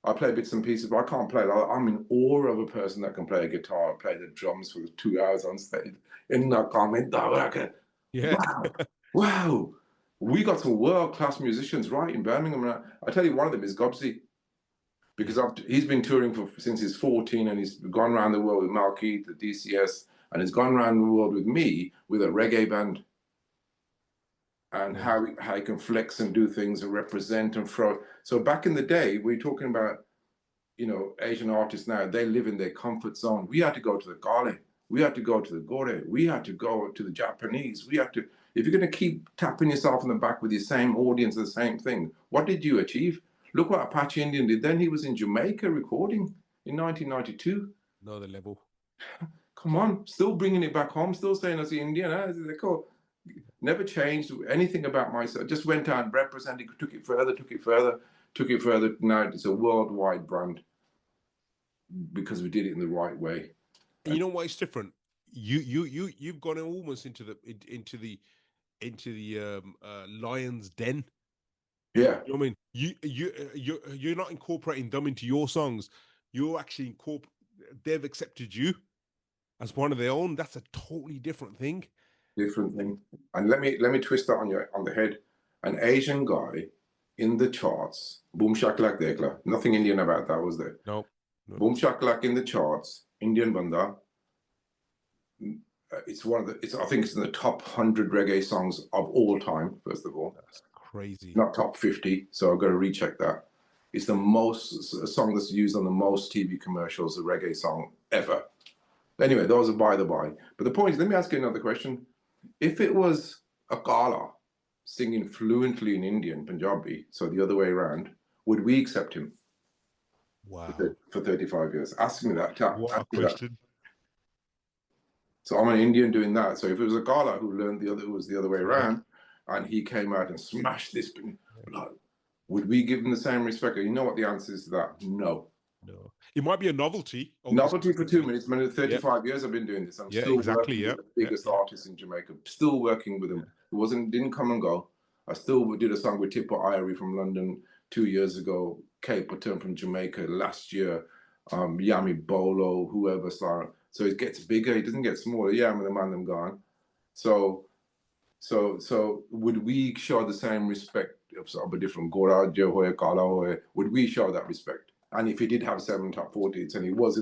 I play bits and pieces, but I can't play. I'm in awe of a person that can play a guitar, play the drums for 2 hours on stage. Yeah. Wow. We got some world-class musicians right in Birmingham. And I tell you, one of them is Gobsy, because he's been touring since he's 14, and he's gone around the world with Malkeith, the DCS, and he's gone around the world with me with a reggae band. And how he can flex and do things and represent and throw. So back in the day, we're talking about, Asian artists now, they live in their comfort zone. We had to go to the Gale. We had to go to the Gore. We had to go to the Japanese. We had to, if you're going to keep tapping yourself in the back with your same audience, the same thing, what did you achieve? Look what Apache Indian did. Then he was in Jamaica recording in 1992. Another level. Come on, still bringing it back home, still saying as Indian. Never changed anything about myself. Just went out, represented, took it further. Now it's a worldwide brand because we did it in the right way. And you know why it's different? You've gone almost into the lion's den. Yeah. You know what I mean? You're not incorporating them into your songs. You're actually they've accepted you as one of their own. That's a totally different thing. And let me twist that on the head. An Asian guy in the charts, Boom Shack-A-Lak Dekla. Nothing Indian about that, was there? No. Boom Shack-A-Lak in the charts, Indian Banda. It's I think it's in the top 100 reggae songs of all time, first of all. That's crazy. Not top 50, so I've got to recheck that. It's the song that's used on the most TV commercials, a reggae song ever. Anyway, those are by the by. But the point is, let me ask you another question. If it was a Gala singing fluently in Indian, Punjabi, so the other way around, would we accept him? Wow. For 35 years. Ask me that. What a question. So I'm an Indian doing that. So if it was a Gala who was the other way around, and he came out and smashed this, would we give him the same respect? You know what the answer is to that? No. It might be a novelty. Novelty for 2 minutes. 35 years I've been doing this. I'm still working with the biggest artists in Jamaica. Still working with them. It didn't come and go. I still did a song with Tipper Irie from London 2 years ago. Kate Patton from Jamaica last year. Yami Bolo, whoever. So it gets bigger. It doesn't get smaller. Yeah, I'm the man. I'm gone. So would we show the same respect of a different Gora, Jehoe, Kala, would we show that respect? And if he did have 7 top 40s and he was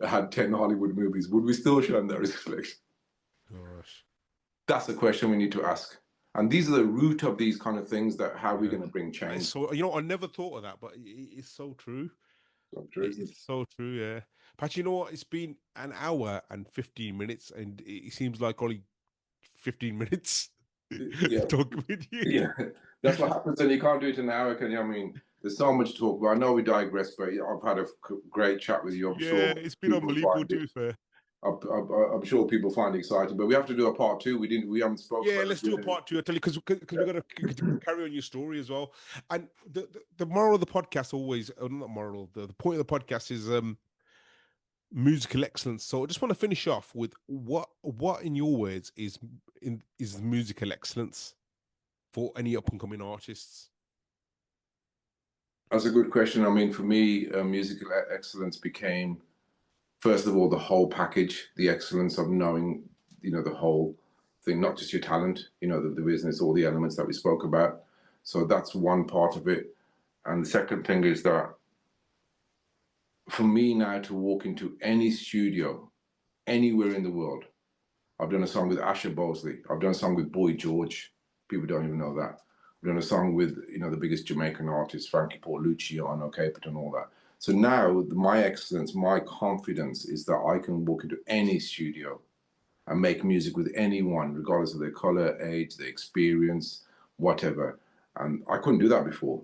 had 10 Hollywood movies, would we still show him that respect? Gosh. That's the question we need to ask. And these are the root of these kind of things that how we're going to bring change. So, I never thought of that, but it's so true. It's so true, yeah. But you know what? It's been an hour and 15 minutes, and it seems like only 15 minutes. Yeah, talking with you. yeah. That's what happens, and you can't do it in an hour, can you? I mean, there's so much to talk about. I know we digress, but I've had a great chat with you. I'm Yeah, sure it's been people unbelievable find to it. be fair. I'm sure people find it exciting, but we have to do a part two. We haven't spoken Yeah, about let's the do a journey. part two. I tell you, because we got to carry on your story as well. And the moral of the podcast always, not moral, the point of the podcast is musical excellence. So I just want to finish off with what in your words is musical excellence for any up and coming artists? That's a good question. I mean, for me, musical excellence became, first of all, the whole package, the excellence of knowing, the whole thing, not just your talent, the business, all the elements that we spoke about. So that's one part of it. And the second thing is that for me now to walk into any studio, anywhere in the world, I've done a song with Asher Bosley. I've done a song with Boy George. People don't even know that. I've done a song with, the biggest Jamaican artist, Frankie Paulucci, on Capit and all that. So now my excellence, my confidence is that I can walk into any studio and make music with anyone, regardless of their color, age, their experience, whatever. And I couldn't do that before.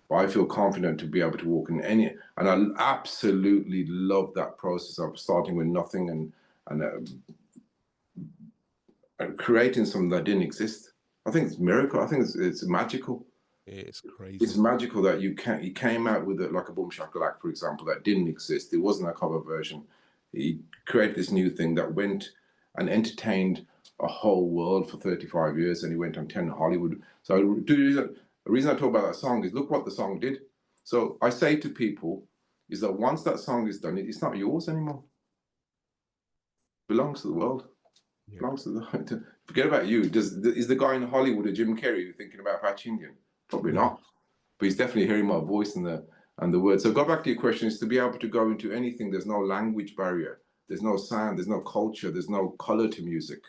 But I feel confident to be able to walk in any, and I absolutely love that process of starting with nothing and creating something that didn't exist. I think it's a miracle. I think it's magical. It's It's crazy. magical that you came out with it, like a Boom Shack-A-Lak, for example, that didn't exist. It wasn't a cover version. He created this new thing that went and entertained a whole world for 35 years, and he went on 10 Hollywood. So the reason I talk about that song is look what the song did. So I say to people is that once that song is done, it's not yours anymore. It belongs to the world. Yeah. Belongs to the, forget about you. Is the guy in Hollywood a Jim Carrey thinking about Apache Indian? Probably not. But he's definitely hearing my voice and the words. So go back to your question, is to be able to go into anything. There's no language barrier. There's no sound. There's no culture. There's no color to music,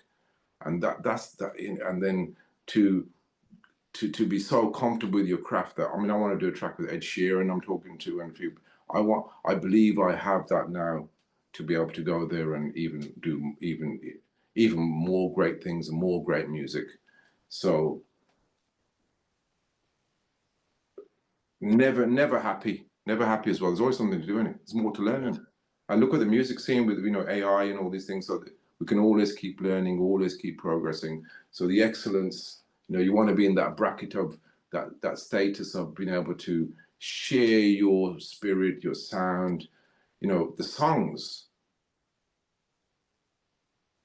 and that's that. And then to be so comfortable with your craft that I mean, I want to do a track with Ed Sheeran. I'm talking to and few. I believe I have that now to be able to go there and even do even more great things and more great music. So never happy as well. There's always something to do in it. There's more to learn in it. And look at the music scene with AI and all these things, so that we can always keep learning, always keep progressing. So the excellence, you want to be in that bracket of that status of being able to share your spirit, your sound. The songs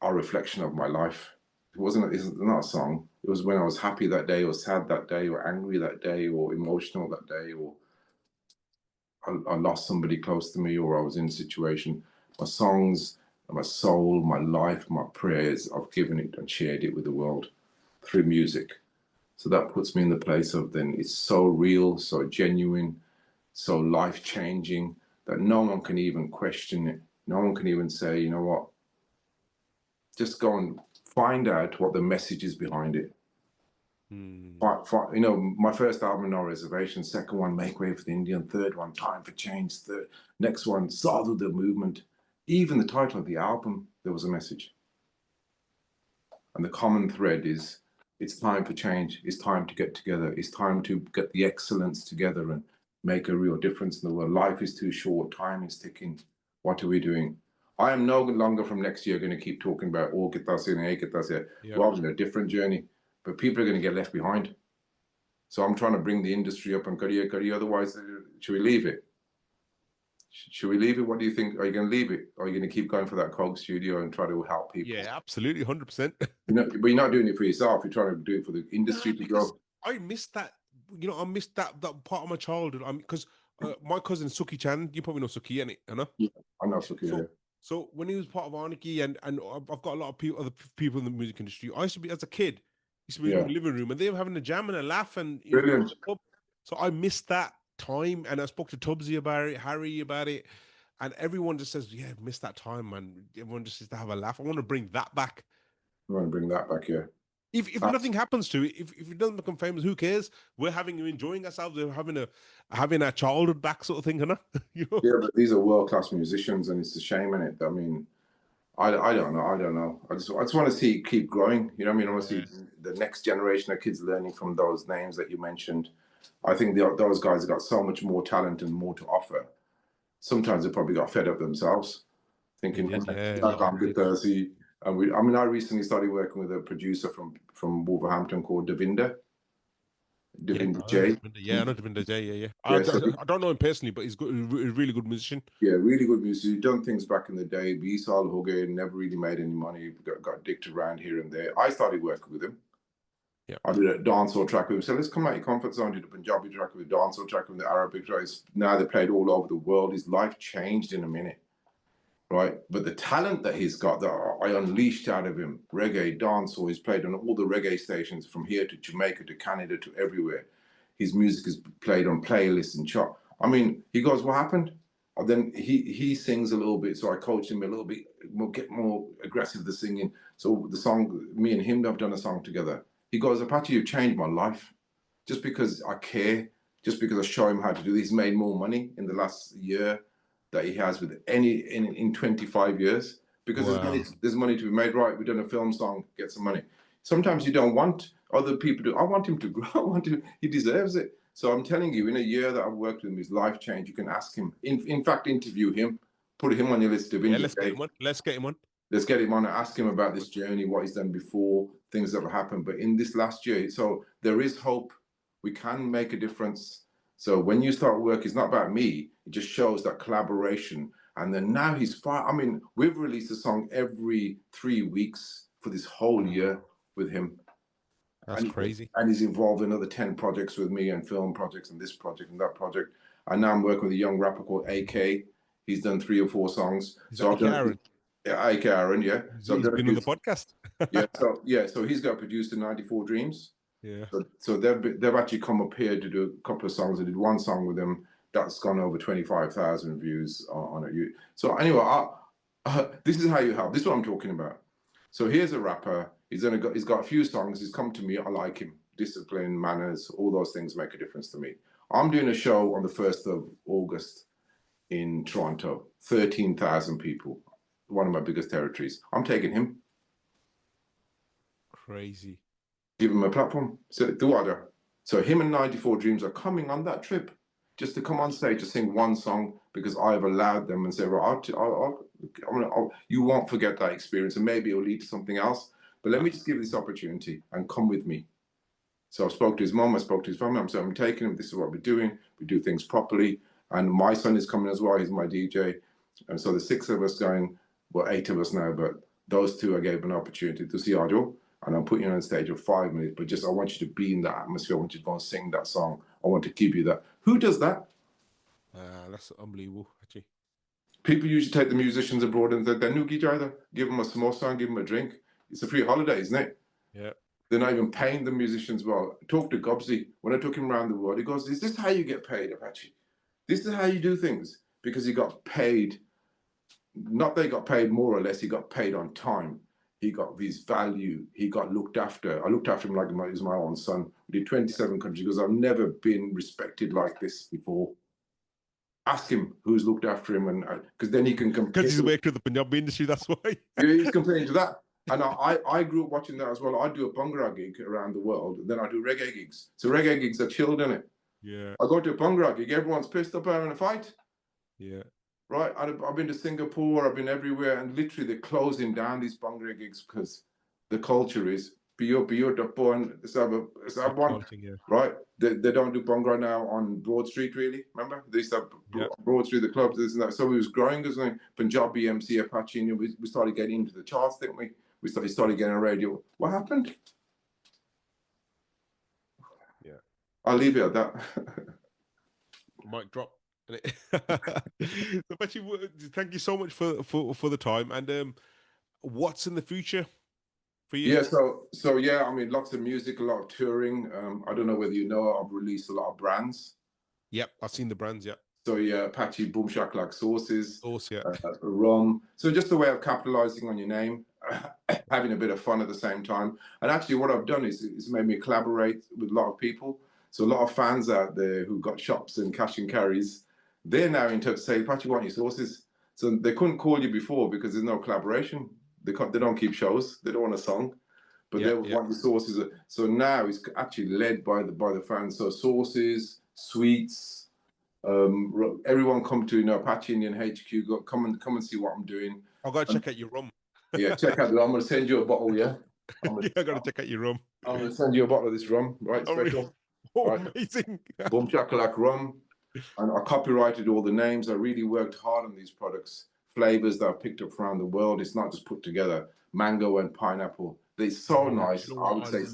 are a reflection of my life. It's not a song. It was when I was happy that day, or sad that day, or angry that day, or emotional that day, or I lost somebody close to me, or I was in a situation. My songs, my soul, my life, my prayers, I've given it and shared it with the world through music. So that puts me in the place of then it's so real, so genuine, so life-changing that no one can even question it. No one can even say, you know what, just go and find out what the message is behind it. My first album, No Reservation, second one, Make Way for the Indian, third one, Time for Change, next one, Sadhu the Movement. Even the title of the album, there was a message. And the common thread is, it's time for change. It's time to get together. It's time to get the excellence together and make a real difference in the world. Life is too short. Time is ticking. What are we doing? I am no longer from next year going to keep talking about We're on a different journey, but people are going to get left behind. So I'm trying to bring the industry up and career. Otherwise, should we leave it? Should we leave it? What do you think? Are you going to leave it? Or are you going to keep going for that Cog studio and try to help people? Yeah, absolutely, 100%. But you're not doing it for yourself. You're trying to do it for the industry to grow. I missed that. I missed that part of my childhood. Because my cousin Suki Chan, you probably know Suki, and I know. Yeah, I know Suki. So when he was part of Arniki, and I've got a lot of other people in the music industry. I used to be, as a kid, in the living room, and they were having a jam and a laugh, and Brilliant. So I missed that time, and I spoke to Tubbsy about it, Harry about it, and everyone just says, "Yeah, missed that time, man." Everyone just used to have a laugh. I want to bring that back. I want to bring that back, yeah. If nothing happens to it, if it doesn't become famous, who cares? We're enjoying ourselves. We're having our childhood back, sort of thing, Yeah, but these are world-class musicians, and it's a shame in it. I mean, I don't know. I don't know. I just want to see it keep growing. You know what I mean? I want to Yeah. see the next generation of kids learning from those names that you mentioned. I think those guys have got so much more talent and more to offer. Sometimes they probably got fed up themselves, They thinking, did, yeah. A I lot of can't them get did. thirsty. And I recently started working with a producer from Wolverhampton called Devinder Yeah, J. I know Davinder J. Yeah, yeah. Yeah, so I don't know him personally, but he's good, a really good musician. yeah, really good music. He's done things back in the day. Bisal Hoge never really made any money. Got addicted around here and there. I started working with him. Yeah. I did a dancehall track with him. So let's come out of your comfort zone. Did a Punjabi track with a dancehall track with the Arabic track. Now they played all over the world. His life changed in a minute, right? But the talent that he's got, that I unleashed out of him, reggae, dancehall. He's played on all the reggae stations from here to Jamaica to Canada to everywhere. His music is played on playlists and chart. I mean, he goes, "What happened?" And then he sings a little bit, so I coach him a little bit, get more aggressive with the singing. So the song, me and him have done a song together. He goes, "Apache, you've changed my life. Just because I care, just because I show him how to do this." He's made more money in the last year that he has with any in 25 years, because there's money to be made. Right, we've done a film song, get some money. Sometimes you don't want other people to. I want him to grow. He deserves it. So I'm telling you, in a year that I've worked with him, his life changed. You can ask him. In fact, interview him. Put him on your list of let's get him on. Let's get him on. Let's get him on and ask him about this journey, what he's done before, things that have happened. But in this last year, so there is hope. We can make a difference. So when you start work, it's not about me. It just shows that collaboration. And then now he's fine. I mean, we've released a song every 3 weeks for this whole year with him. That's crazy. And he's involved in another 10 projects with me, and film projects and this project and that project. And now I'm working with a young rapper called AK. He's done 3 or 4 songs. So I've done Aaron. Yeah, AK Aaron, yeah. So he's been on the podcast. So he's got produced in 94 Dreams. Yeah. So they've actually come up here to do a couple of songs. I did one song with them that's gone over 25,000 views on it. So anyway, this is how you help. This is what I'm talking about. So here's a rapper. He's got a few songs. He's come to me. I like him. Discipline, manners, all those things make a difference to me. I'm doing a show on the 1st of August in Toronto. 13,000 people. One of my biggest territories. I'm taking him. Crazy. Give him a platform. So him and 94 Dreams are coming on that trip just to come on stage to sing one song, because I've allowed them and say, right, you won't forget that experience, and maybe it'll lead to something else. But let me just give you this opportunity and come with me. So I spoke to his mom, I spoke to his family. I'm taking him. This is what we're doing. We do things properly. And my son is coming as well. He's my DJ. And so the 6 of us going, well, 8 of us now, but those 2 I gave an opportunity to see Ajo. And I'm putting you on stage for 5 minutes, but just I want you to be in that atmosphere. I want you to go and sing that song. I want to give you that. Who does that? That's unbelievable, actually. People usually take the musicians abroad and they're noogie either. Give them a small song, give them a drink. It's a free holiday, isn't it? Yeah. They're not even paying the musicians well. Talk to Gobsy. When I took him around the world, he goes, "Is this how you get paid, Apache? This is how you do things." Because he got paid, not that he got paid more or less, he got paid on time. He got his value. He got looked after. I looked after him like he was my own son. We did 27 countries. He goes, "I've never been respected like this before." Ask him who's looked after him, and because then he can compare. Because he's worked with the Punjabi industry, that's why. Yeah, he's complaining to that. And I grew up watching that as well. I do a Bhangra gig around the world, and then I do reggae gigs. So reggae gigs are chilled, in it. Yeah. I go to a Bhangra gig, everyone's pissed up having a fight. Yeah. Right? I've been to Singapore, I've been everywhere, and literally they're closing down these Bhangra gigs because the culture is right? They don't do Bhangra now on Broad Street, really. Remember? They used to have Broad Street, the clubs, this and that. So we was growing as a Punjabi MC, Apache Indian. We started getting into the charts, didn't we? We started getting on radio. What happened? Yeah. I'll leave it at that. Mic drop. So, thank you so much for the time. And what's in the future for you? Yeah, so yeah, I mean, lots of music, a lot of touring. I don't know whether you know, I've released a lot of brands. Yep, I've seen the brands. Yeah. So yeah, Apache Boom Shack-A-Lak sauces, yeah, rum. So just a way of capitalizing on your name, having a bit of fun at the same time. And actually, what I've done is made me collaborate with a lot of people. So a lot of fans out there who got shops and cash and carries, they're now in touch to say, "Apache, want your sauces?" So they couldn't call you before because there's no collaboration. They don't keep shows. They don't want a song, but they want the sources. So now it's actually led by the fans. So sources, sweets, everyone come to Apache Indian HQ. Come and see what I'm doing. I've got to check out your rum. Yeah, check out the rum. I'm gonna send you a bottle. Yeah, I got to check out your rum. I'm gonna send you a bottle of this rum. Right, special. Oh, right. Amazing. Boom Shack-A-Lak rum. And I copyrighted all the names. I really worked hard on these products, flavors that I've picked up around the world. It's not just put together. Mango and pineapple. They're so nice. You know I would say.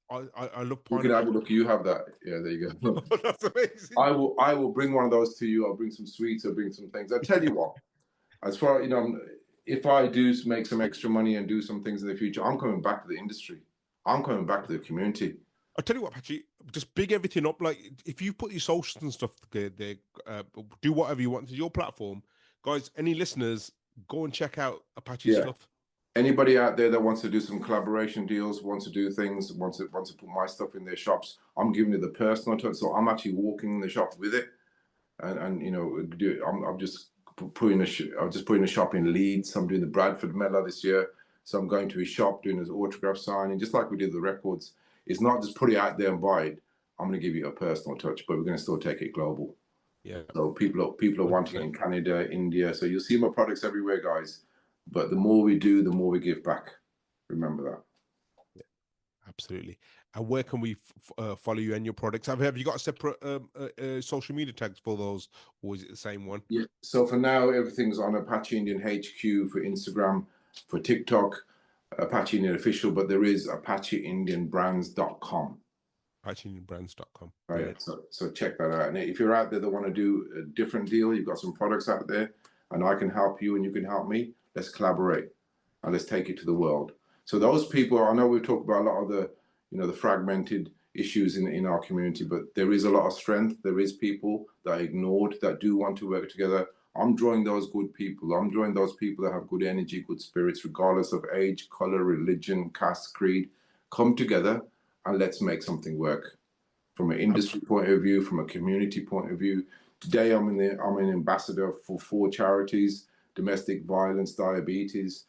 I love pineapple. You can have a look. You have that. Yeah, there you go. That's amazing. I will bring one of those to you. I'll bring some sweets. I'll bring some things. I tell you what. As far if I do make some extra money and do some things in the future, I'm coming back to the industry. I'm coming back to the community. I'll tell you what, Apache, just big everything up. Like, if you put your socials and stuff there, do whatever you want to your platform. Guys, any listeners, go and check out Apache stuff. Anybody out there that wants to do some collaboration deals, wants to do things, wants to put my stuff in their shops, I'm giving it the personal touch. So I'm actually walking in the shop with it. And I'm just putting a shop in Leeds. I'm doing the Bradford Mellow this year. So I'm going to his shop, doing his autograph signing, just like we did the records. It's not just put it out there and buy it. I'm going to give you a personal touch, but we're going to still take it global. Yeah. So people are wanting it in Canada, India. So you'll see my products everywhere, guys. But the more we do, the more we give back. Remember that. Yeah, absolutely. And where can we follow you and your products? Have you got a separate social media tags for those, or is it the same one? Yeah. So for now, everything's on Apache Indian HQ for Instagram, for TikTok, Apache Indian Official, but there is ApacheIndianBrands.com. ApacheIndianBrands.com. Right. Yeah. So check that out. And if you're out there that want to do a different deal, you've got some products out there, and I can help you and you can help me. Let's collaborate and let's take it to the world. So those people, I know we've talked about a lot of the, the fragmented issues in our community, but there is a lot of strength. There is people that are ignored that do want to work together. I'm drawing those good people. I'm drawing those people that have good energy, good spirits, regardless of age, color, religion, caste, creed. Come together and let's make something work. From an industry point of view, from a community point of view. Today, I'm an ambassador for 4 charities: domestic violence, diabetes,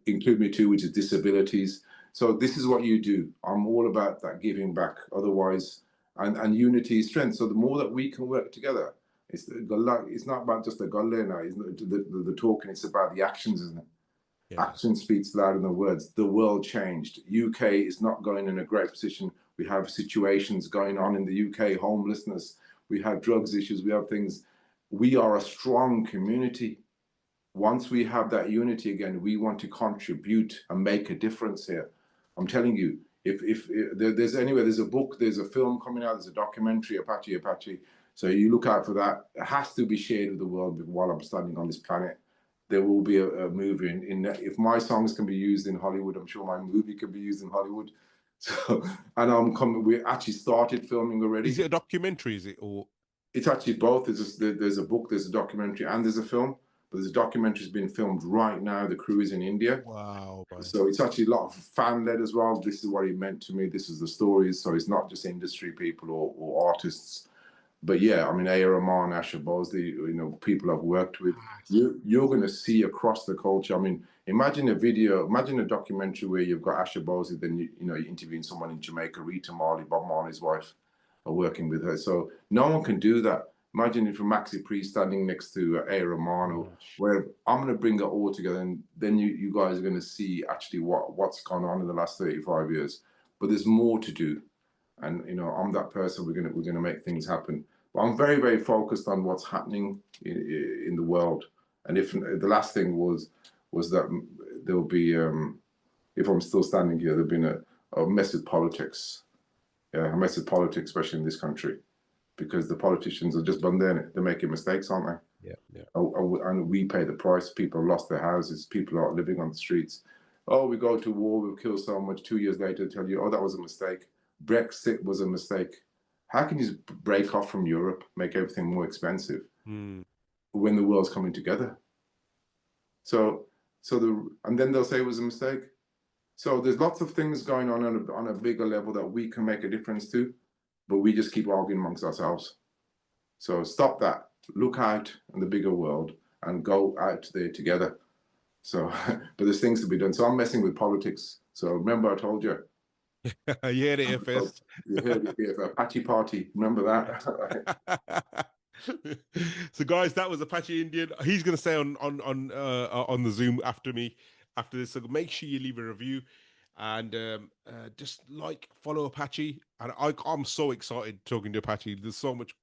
include me too, which is disabilities. So this is what you do. I'm all about that giving back. Otherwise, and unity is strength. So the more that we can work together, it's not about just the galena, the talking. It's about the actions, isn't it? Yeah. Action speaks louder than words. The world changed. UK is not going in a great position. We have situations going on in the UK, homelessness. We have drugs issues. We have things. We are a strong community. Once we have that unity again, we want to contribute and make a difference here. I'm telling you, if there's a book, there's a film coming out, there's a documentary, Apache. So you look out for that. It has to be shared with the world while I'm standing on this planet. There will be a movie if my songs can be used in Hollywood, I'm sure my movie can be used in Hollywood. So, and we actually started filming already. Is it a documentary? Is it, or? It's actually both. There's a book, there's a documentary, and there's a film. But there's a documentary being filmed right now. The crew is in India. Wow. Man. So it's actually a lot of fan-led as well. This is what he meant to me. This is the stories. So it's not just industry people or artists. But yeah, I mean, A. Rahman, Asha Bosley, people I've worked with. You're going to see across the culture. I mean, imagine a documentary where you've got Asha Bosley, then you're interviewing someone in Jamaica, Rita Marley, Bob Marley's wife, are working with her. So no one can do that. Imagine if Maxi Priest standing next to A. Rahman, or where I'm going to bring it all together, and then you guys are going to see actually what's gone on in the last 35 years. But there's more to do, and I'm that person. We're going to make things happen. But I'm very, very focused on what's happening in the world. And if the last thing was that there'll be, if I'm still standing here, there'll be a mess with politics. Yeah, a mess with politics, especially in this country. Because the politicians are just they're making mistakes, aren't they? Yeah. And we pay the price. People have lost their houses. People are living on the streets. Oh, we go to war, we'll kill so much. 2 years later, tell you, oh, that was a mistake. Brexit was a mistake. How can you break off from Europe, make everything more expensive when the world's coming together? And then they'll say it was a mistake. So there's lots of things going on a bigger level that we can make a difference to. But we just keep arguing amongst ourselves. So stop that. look out in the bigger world and go out there together. So, but there's things to be done. So I'm messing with politics. So remember I told you. You heard it here first. You heard it here. Apache Party. Remember that? So guys, that was Apache Indian. He's gonna stay on the Zoom after this. So make sure you leave a review and just follow Apache. And I'm so excited talking to Apache. There's so much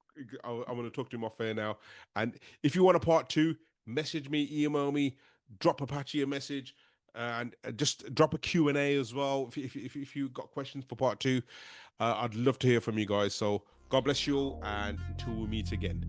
I want to talk to him off air now. And if you want a part 2, message me, email me, drop Apache a message. And just drop a Q&A as well if you got questions for part 2. I'd love to hear from you guys. So God bless you all, and until we meet again.